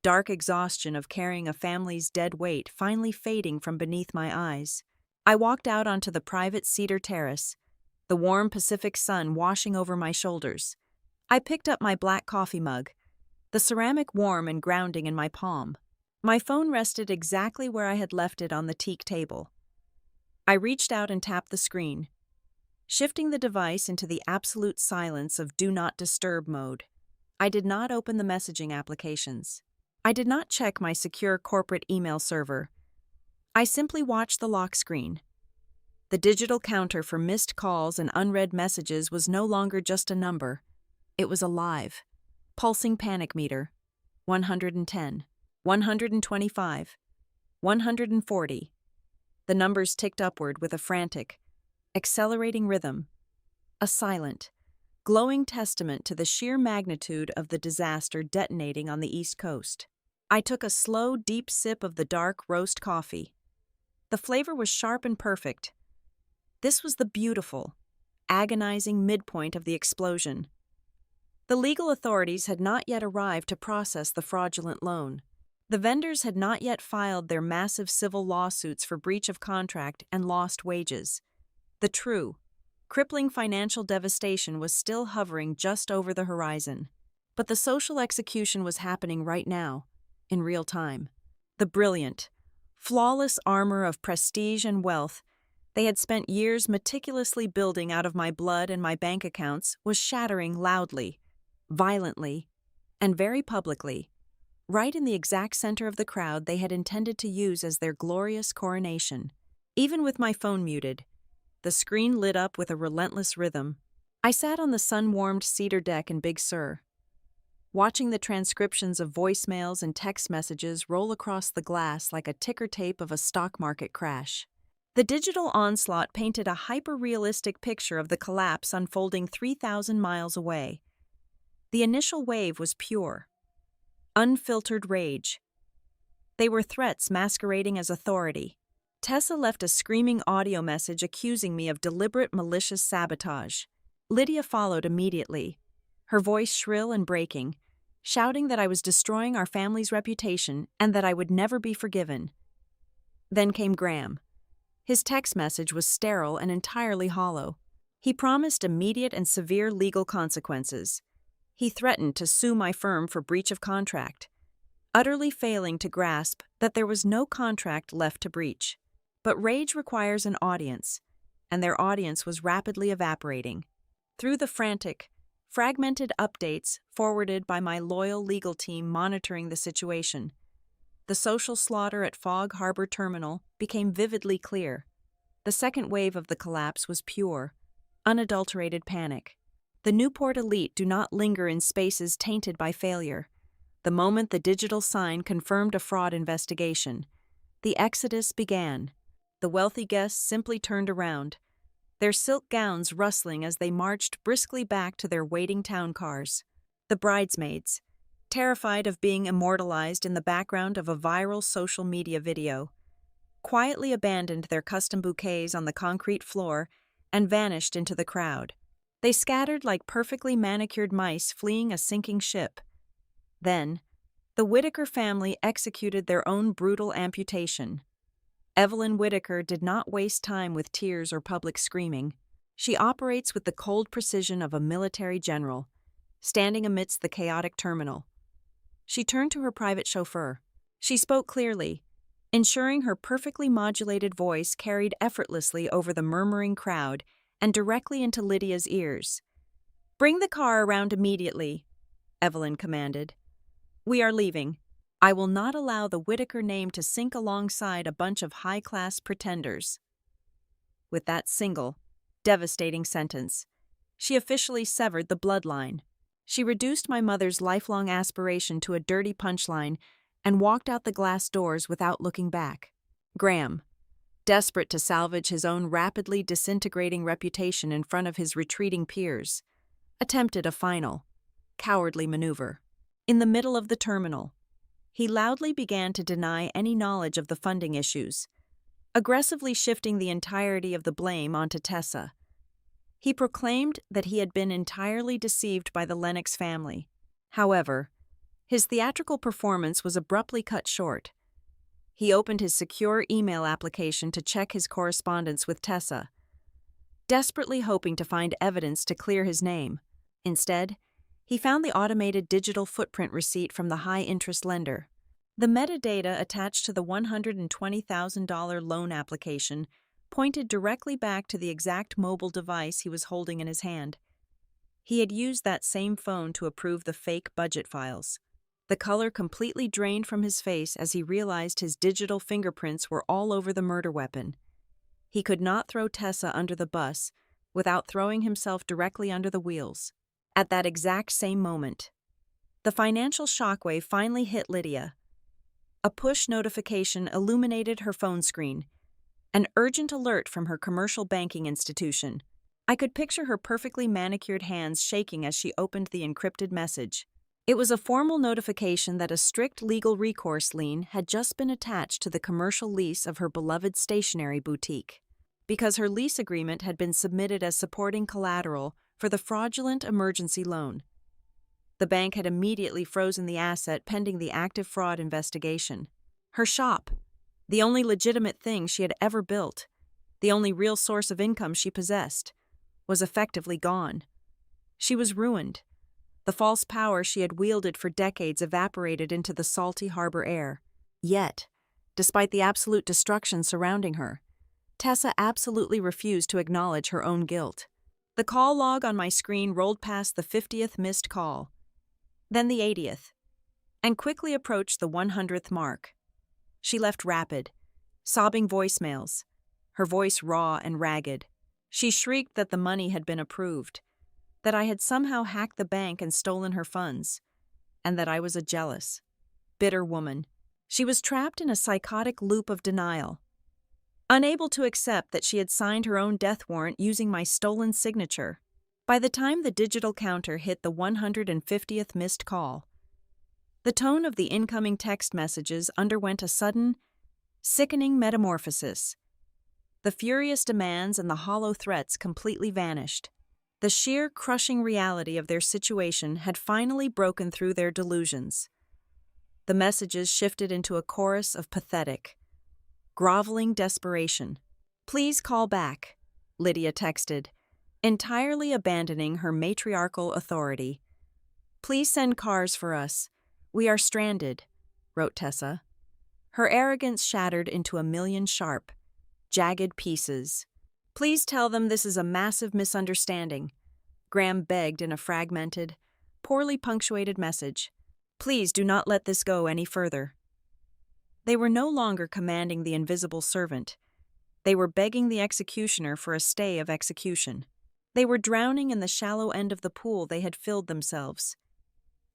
dark exhaustion of carrying a family's dead weight finally fading from beneath my eyes. I walked out onto the private cedar terrace, the warm Pacific sun washing over my shoulders. I picked up my black coffee mug, the ceramic warm and grounding in my palm. My phone rested exactly where I had left it on the teak table. I reached out and tapped the screen, shifting the device into the absolute silence of Do Not Disturb mode. I did not open the messaging applications. I did not check my secure corporate email server. I simply watched the lock screen. The digital counter for missed calls and unread messages was no longer just a number. It was alive. Pulsing panic meter. 110. 125. 140. The numbers ticked upward with a frantic, accelerating rhythm. A silent, glowing testament to the sheer magnitude of the disaster detonating on the East Coast. I took a slow, deep sip of the dark roast coffee. The flavor was sharp and perfect. This was the beautiful, agonizing midpoint of the explosion. The legal authorities had not yet arrived to process the fraudulent loan. The vendors had not yet filed their massive civil lawsuits for breach of contract and lost wages. The true, crippling financial devastation was still hovering just over the horizon. But the social execution was happening right now, in real time. The brilliant, flawless armor of prestige and wealth they had spent years meticulously building out of my blood and my bank accounts was shattering loudly, violently, and very publicly, right in the exact center of the crowd they had intended to use as their glorious coronation. Even with my phone muted, the screen lit up with a relentless rhythm. I sat on the sun-warmed cedar deck in Big Sur, watching the transcriptions of voicemails and text messages roll across the glass like a ticker tape of a stock market crash. The digital onslaught painted a hyper-realistic picture of the collapse unfolding 3,000 miles away. The initial wave was pure, unfiltered rage. They were threats masquerading as authority. Tessa left a screaming audio message accusing me of deliberate malicious sabotage. Lydia followed immediately, her voice shrill and breaking, shouting that I was destroying our family's reputation and that I would never be forgiven. Then came Graham. His text message was sterile and entirely hollow. He promised immediate and severe legal consequences. He threatened to sue my firm for breach of contract, utterly failing to grasp that there was no contract left to breach. But rage requires an audience, and their audience was rapidly evaporating. Through the frantic, fragmented updates forwarded by my loyal legal team monitoring the situation, the social slaughter at Fog Harbor Terminal became vividly clear. The second wave of the collapse was pure, unadulterated panic. The Newport elite do not linger in spaces tainted by failure. The moment the digital sign confirmed a fraud investigation, the exodus began. The wealthy guests simply turned around, their silk gowns rustling as they marched briskly back to their waiting town cars. The bridesmaids, terrified of being immortalized in the background of a viral social media video, quietly abandoned their custom bouquets on the concrete floor and vanished into the crowd. They scattered like perfectly manicured mice fleeing a sinking ship. Then, the Whitaker family executed their own brutal amputation. Evelyn Whitaker did not waste time with tears or public screaming. She operates with the cold precision of a military general, standing amidst the chaotic terminal. She turned to her private chauffeur. She spoke clearly, ensuring her perfectly modulated voice carried effortlessly over the murmuring crowd and directly into Lydia's ears. "Bring the car around immediately," Evelyn commanded. "We are leaving. I will not allow the Whitaker name to sink alongside a bunch of high-class pretenders." With that single, devastating sentence, she officially severed the bloodline. She reduced my mother's lifelong aspiration to a dirty punchline and walked out the glass doors without looking back. Graham, desperate to salvage his own rapidly disintegrating reputation in front of his retreating peers, attempted a final, cowardly maneuver. In the middle of the terminal, he loudly began to deny any knowledge of the funding issues, aggressively shifting the entirety of the blame onto Tessa. He proclaimed that he had been entirely deceived by the Lennox family. However, his theatrical performance was abruptly cut short. He opened his secure email application to check his correspondence with Tessa, desperately hoping to find evidence to clear his name. Instead, he found the automated digital footprint receipt from the high-interest lender. The metadata attached to the $120,000 loan application pointed directly back to the exact mobile device he was holding in his hand. He had used that same phone to approve the fake budget files. The color completely drained from his face as he realized his digital fingerprints were all over the murder weapon. He could not throw Tessa under the bus without throwing himself directly under the wheels. At that exact same moment, the financial shockwave finally hit Lydia. A push notification illuminated her phone screen, an urgent alert from her commercial banking institution. I could picture her perfectly manicured hands shaking as she opened the encrypted message. It was a formal notification that a strict legal recourse lien had just been attached to the commercial lease of her beloved stationery boutique. Because her lease agreement had been submitted as supporting collateral for the fraudulent emergency loan. The bank had immediately frozen the asset pending the active fraud investigation. Her shop, the only legitimate thing she had ever built, the only real source of income she possessed, was effectively gone. She was ruined. The false power she had wielded for decades evaporated into the salty harbor air. Yet, despite the absolute destruction surrounding her, Tessa absolutely refused to acknowledge her own guilt. The call log on my screen rolled past the 50th missed call, then the 80th, and quickly approached the 100th mark. She left rapid, sobbing voicemails, her voice raw and ragged. She shrieked that the money had been approved, that I had somehow hacked the bank and stolen her funds, and that I was a jealous, bitter woman. She was trapped in a psychotic loop of denial, unable to accept that she had signed her own death warrant using my stolen signature. By the time the digital counter hit the 150th missed call, the tone of the incoming text messages underwent a sudden, sickening metamorphosis. The furious demands and the hollow threats completely vanished. The sheer, crushing reality of their situation had finally broken through their delusions. The messages shifted into a chorus of pathetic, groveling desperation. "Please call back," Lydia texted, entirely abandoning her matriarchal authority. "Please send cars for us. We are stranded," wrote Tessa. Her arrogance shattered into a million sharp, jagged pieces. "Please tell them this is a massive misunderstanding," Graham begged in a fragmented, poorly punctuated message. "Please do not let this go any further." They were no longer commanding the invisible servant. They were begging the executioner for a stay of execution. They were drowning in the shallow end of the pool they had filled themselves,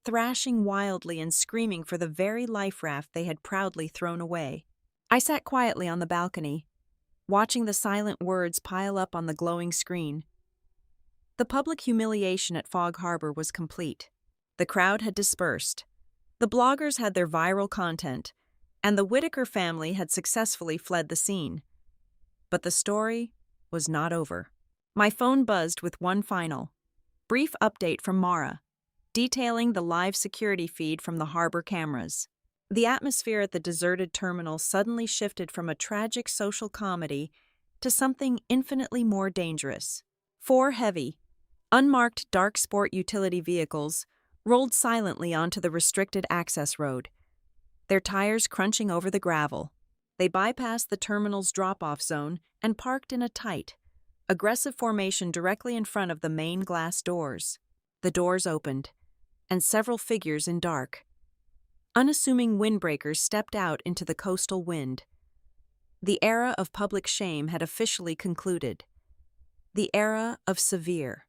thrashing wildly and screaming for the very life raft they had proudly thrown away. I sat quietly on the balcony, watching the silent words pile up on the glowing screen. The public humiliation at Fog Harbor was complete. The crowd had dispersed. The bloggers had their viral content, and the Whitaker family had successfully fled the scene. But the story was not over. My phone buzzed with one final, brief update from Mara, detailing the live security feed from the harbor cameras. The atmosphere at the deserted terminal suddenly shifted from a tragic social comedy to something infinitely more dangerous. 4 heavy, unmarked dark sport utility vehicles rolled silently onto the restricted access road, their tires crunching over the gravel. They bypassed the terminal's drop-off zone and parked in a tight, aggressive formation directly in front of the main glass doors. The doors opened, and several figures in dark, unassuming windbreakers stepped out into the coastal wind. The era of public shame had officially concluded. The era of severe,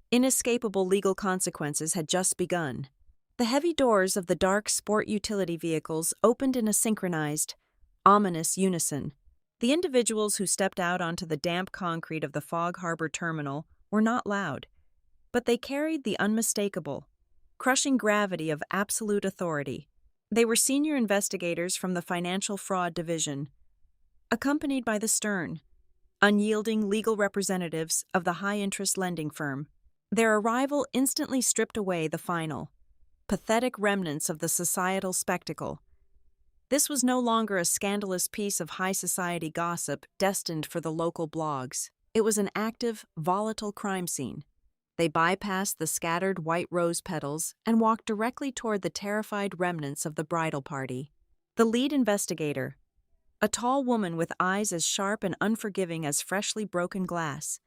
inescapable legal consequences had just begun. The heavy doors of the dark sport utility vehicles opened in a synchronized, ominous unison. The individuals who stepped out onto the damp concrete of the Fog Harbor terminal were not loud, but they carried the unmistakable, crushing gravity of absolute authority. They were senior investigators from the Financial Fraud Division, accompanied by the stern, unyielding legal representatives of the high-interest lending firm. Their arrival instantly stripped away the final, pathetic remnants of the societal spectacle. This was no longer a scandalous piece of high society gossip destined for the local blogs. It was an active, volatile crime scene. They bypassed the scattered white rose petals and walked directly toward the terrified remnants of the bridal party. The lead investigator, a tall woman with eyes as sharp and unforgiving as freshly broken glass,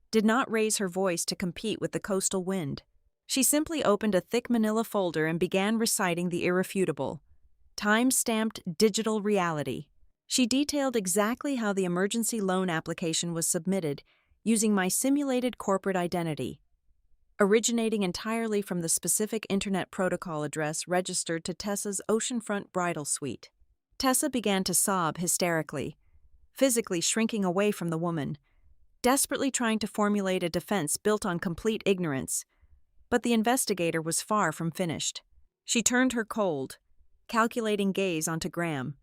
did not raise her voice to compete with the coastal wind. She simply opened a thick manila folder and began reciting the irrefutable, time-stamped digital reality. She detailed exactly how the emergency loan application was submitted using my simulated corporate identity, originating entirely from the specific Internet Protocol address registered to Tessa's oceanfront bridal suite. Tessa began to sob hysterically, physically shrinking away from the woman, desperately trying to formulate a defense built on complete ignorance. But the investigator was far from finished. She turned her cold, calculating gaze onto Graham.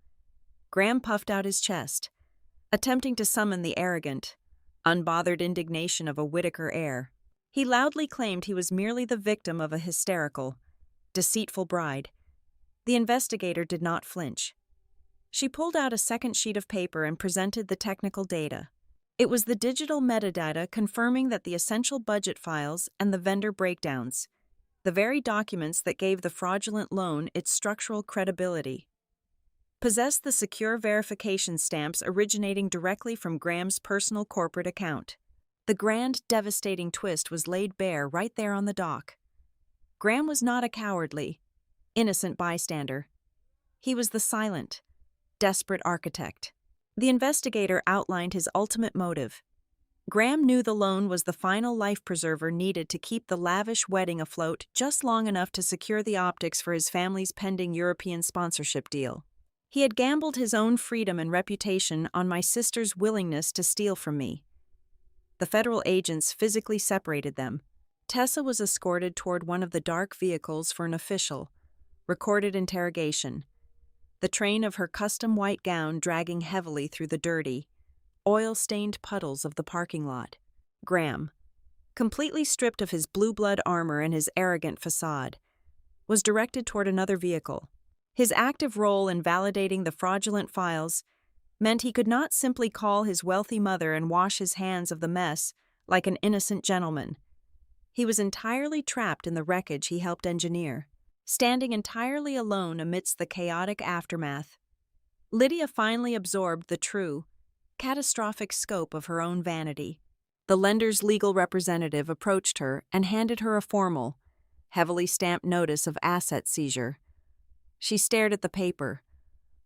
Graham puffed out his chest, attempting to summon the arrogant, unbothered indignation of a Whitaker heir. He loudly claimed he was merely the victim of a hysterical, deceitful bride. The investigator did not flinch. She pulled out a second sheet of paper and presented the technical data. It was the digital metadata confirming that the essential budget files and the vendor breakdowns, the very documents that gave the fraudulent loan its structural credibility, possessed the secure verification stamps originating directly from Graham's personal corporate account. The grand, devastating twist was laid bare right there on the dock. Graham was not a cowardly, innocent bystander. He was the silent, desperate architect. The investigator outlined his ultimate motive: Graham knew the loan was the final life preserver needed to keep the lavish wedding afloat just long enough to secure the optics for his family's pending European sponsorship deal. He had gambled his own freedom and reputation on my sister's willingness to steal from me. The federal agents physically separated them. Tessa was escorted toward one of the dark vehicles for an official, recorded interrogation, the train of her custom white gown dragging heavily through the dirty, oil-stained puddles of the parking lot. Graham, completely stripped of his blue blood armor and his arrogant facade, was directed toward another vehicle. His active role in validating the fraudulent files meant he could not simply call his wealthy mother and wash his hands of the mess like an innocent gentleman. He was entirely trapped in the wreckage he helped engineer, standing entirely alone amidst the chaotic aftermath. Lydia finally absorbed the true, catastrophic scope of her own vanity. The lender's legal representative approached her and handed her a formal, heavily stamped notice of asset seizure. She stared at the paper,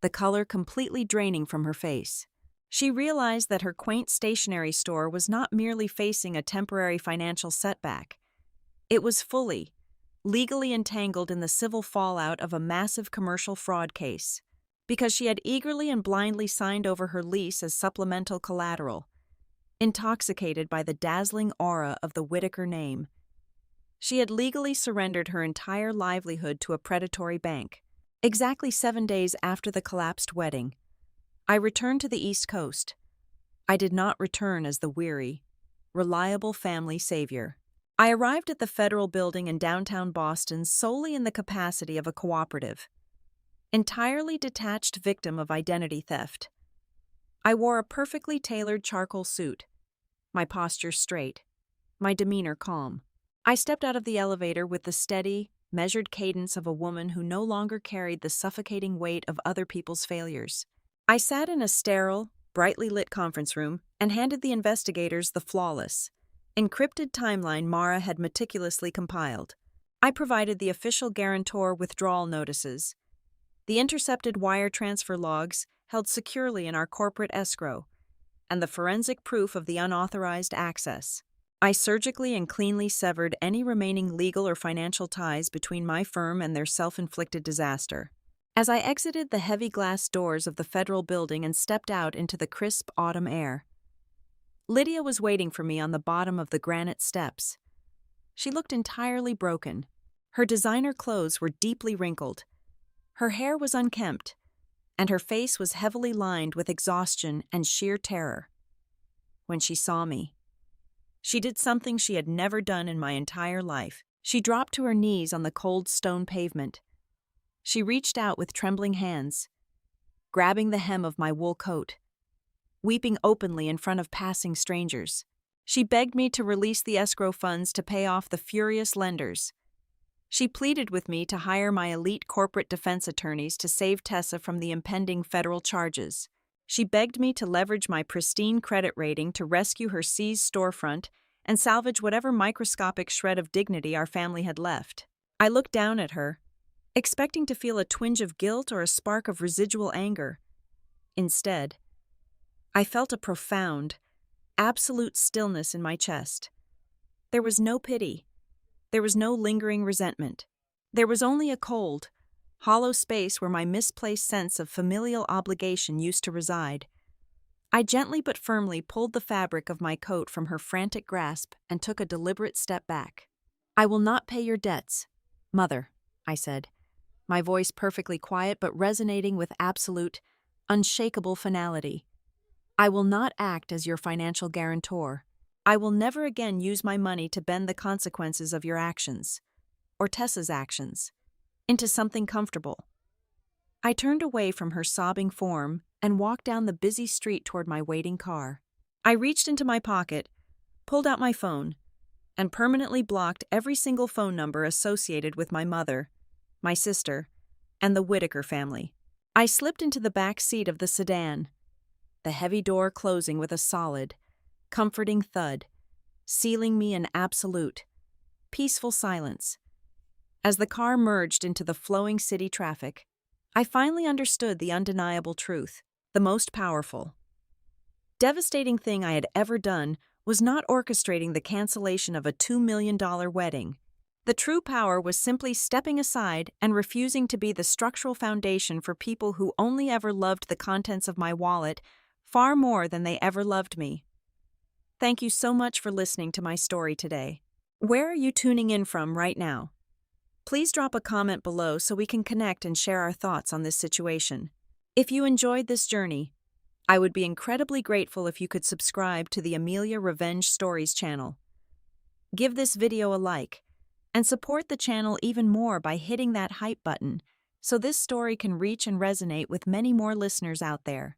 the color completely draining from her face. She realized that her quaint stationery store was not merely facing a temporary financial setback. It was fully, legally entangled in the civil fallout of a massive commercial fraud case, because she had eagerly and blindly signed over her lease as supplemental collateral, intoxicated by the dazzling aura of the Whitaker name. She had legally surrendered her entire livelihood to a predatory bank. Exactly 7 days after the collapsed wedding, I returned to the East Coast. I did not return as the weary, reliable family savior. I arrived at the federal building in downtown Boston solely in the capacity of a cooperative, entirely detached victim of identity theft. I wore a perfectly tailored charcoal suit, my posture straight, my demeanor calm. I stepped out of the elevator with the steady, measured cadence of a woman who no longer carried the suffocating weight of other people's failures. I sat in a sterile, brightly lit conference room and handed the investigators the flawless, encrypted timeline Mara had meticulously compiled. I provided the official guarantor withdrawal notices, the intercepted wire transfer logs held securely in our corporate escrow, and the forensic proof of the unauthorized access. I surgically and cleanly severed any remaining legal or financial ties between my firm and their self-inflicted disaster. As I exited the heavy glass doors of the federal building and stepped out into the crisp autumn air, Lydia was waiting for me on the bottom of the granite steps. She looked entirely broken. Her designer clothes were deeply wrinkled. Her hair was unkempt, and her face was heavily lined with exhaustion and sheer terror. When she saw me, she did something she had never done in my entire life. She dropped to her knees on the cold stone pavement. She reached out with trembling hands, grabbing the hem of my wool coat, weeping openly in front of passing strangers. She begged me to release the escrow funds to pay off the furious lenders. She pleaded with me to hire my elite corporate defense attorneys to save Tessa from the impending federal charges. She begged me to leverage my pristine credit rating to rescue her seized storefront and salvage whatever microscopic shred of dignity our family had left. I looked down at her, expecting to feel a twinge of guilt or a spark of residual anger. Instead, I felt a profound, absolute stillness in my chest. There was no pity. There was no lingering resentment. There was only a cold, hollow space where my misplaced sense of familial obligation used to reside. I gently but firmly pulled the fabric of my coat from her frantic grasp and took a deliberate step back. "I will not pay your debts, Mother," I said, my voice perfectly quiet but resonating with absolute, unshakable finality. "I will not act as your financial guarantor. I will never again use my money to bend the consequences of your actions, or Tessa's actions, into something comfortable." I turned away from her sobbing form and walked down the busy street toward my waiting car. I reached into my pocket, pulled out my phone, and permanently blocked every single phone number associated with my mother, my sister, and the Whitaker family. I slipped into the back seat of the sedan, the heavy door closing with a solid, comforting thud, sealing me in absolute, peaceful silence. As the car merged into the flowing city traffic, I finally understood the undeniable truth, the most powerful, devastating thing I had ever done was not orchestrating the cancellation of a $2 million wedding. The true power was simply stepping aside and refusing to be the structural foundation for people who only ever loved the contents of my wallet far more than they ever loved me. Thank you so much for listening to my story today. Where are you tuning in from right now? Please drop a comment below so we can connect and share our thoughts on this situation. If you enjoyed this journey, I would be incredibly grateful if you could subscribe to the Amelia Revenge Stories channel. Give this video a like, and support the channel even more by hitting that hype button so this story can reach and resonate with many more listeners out there.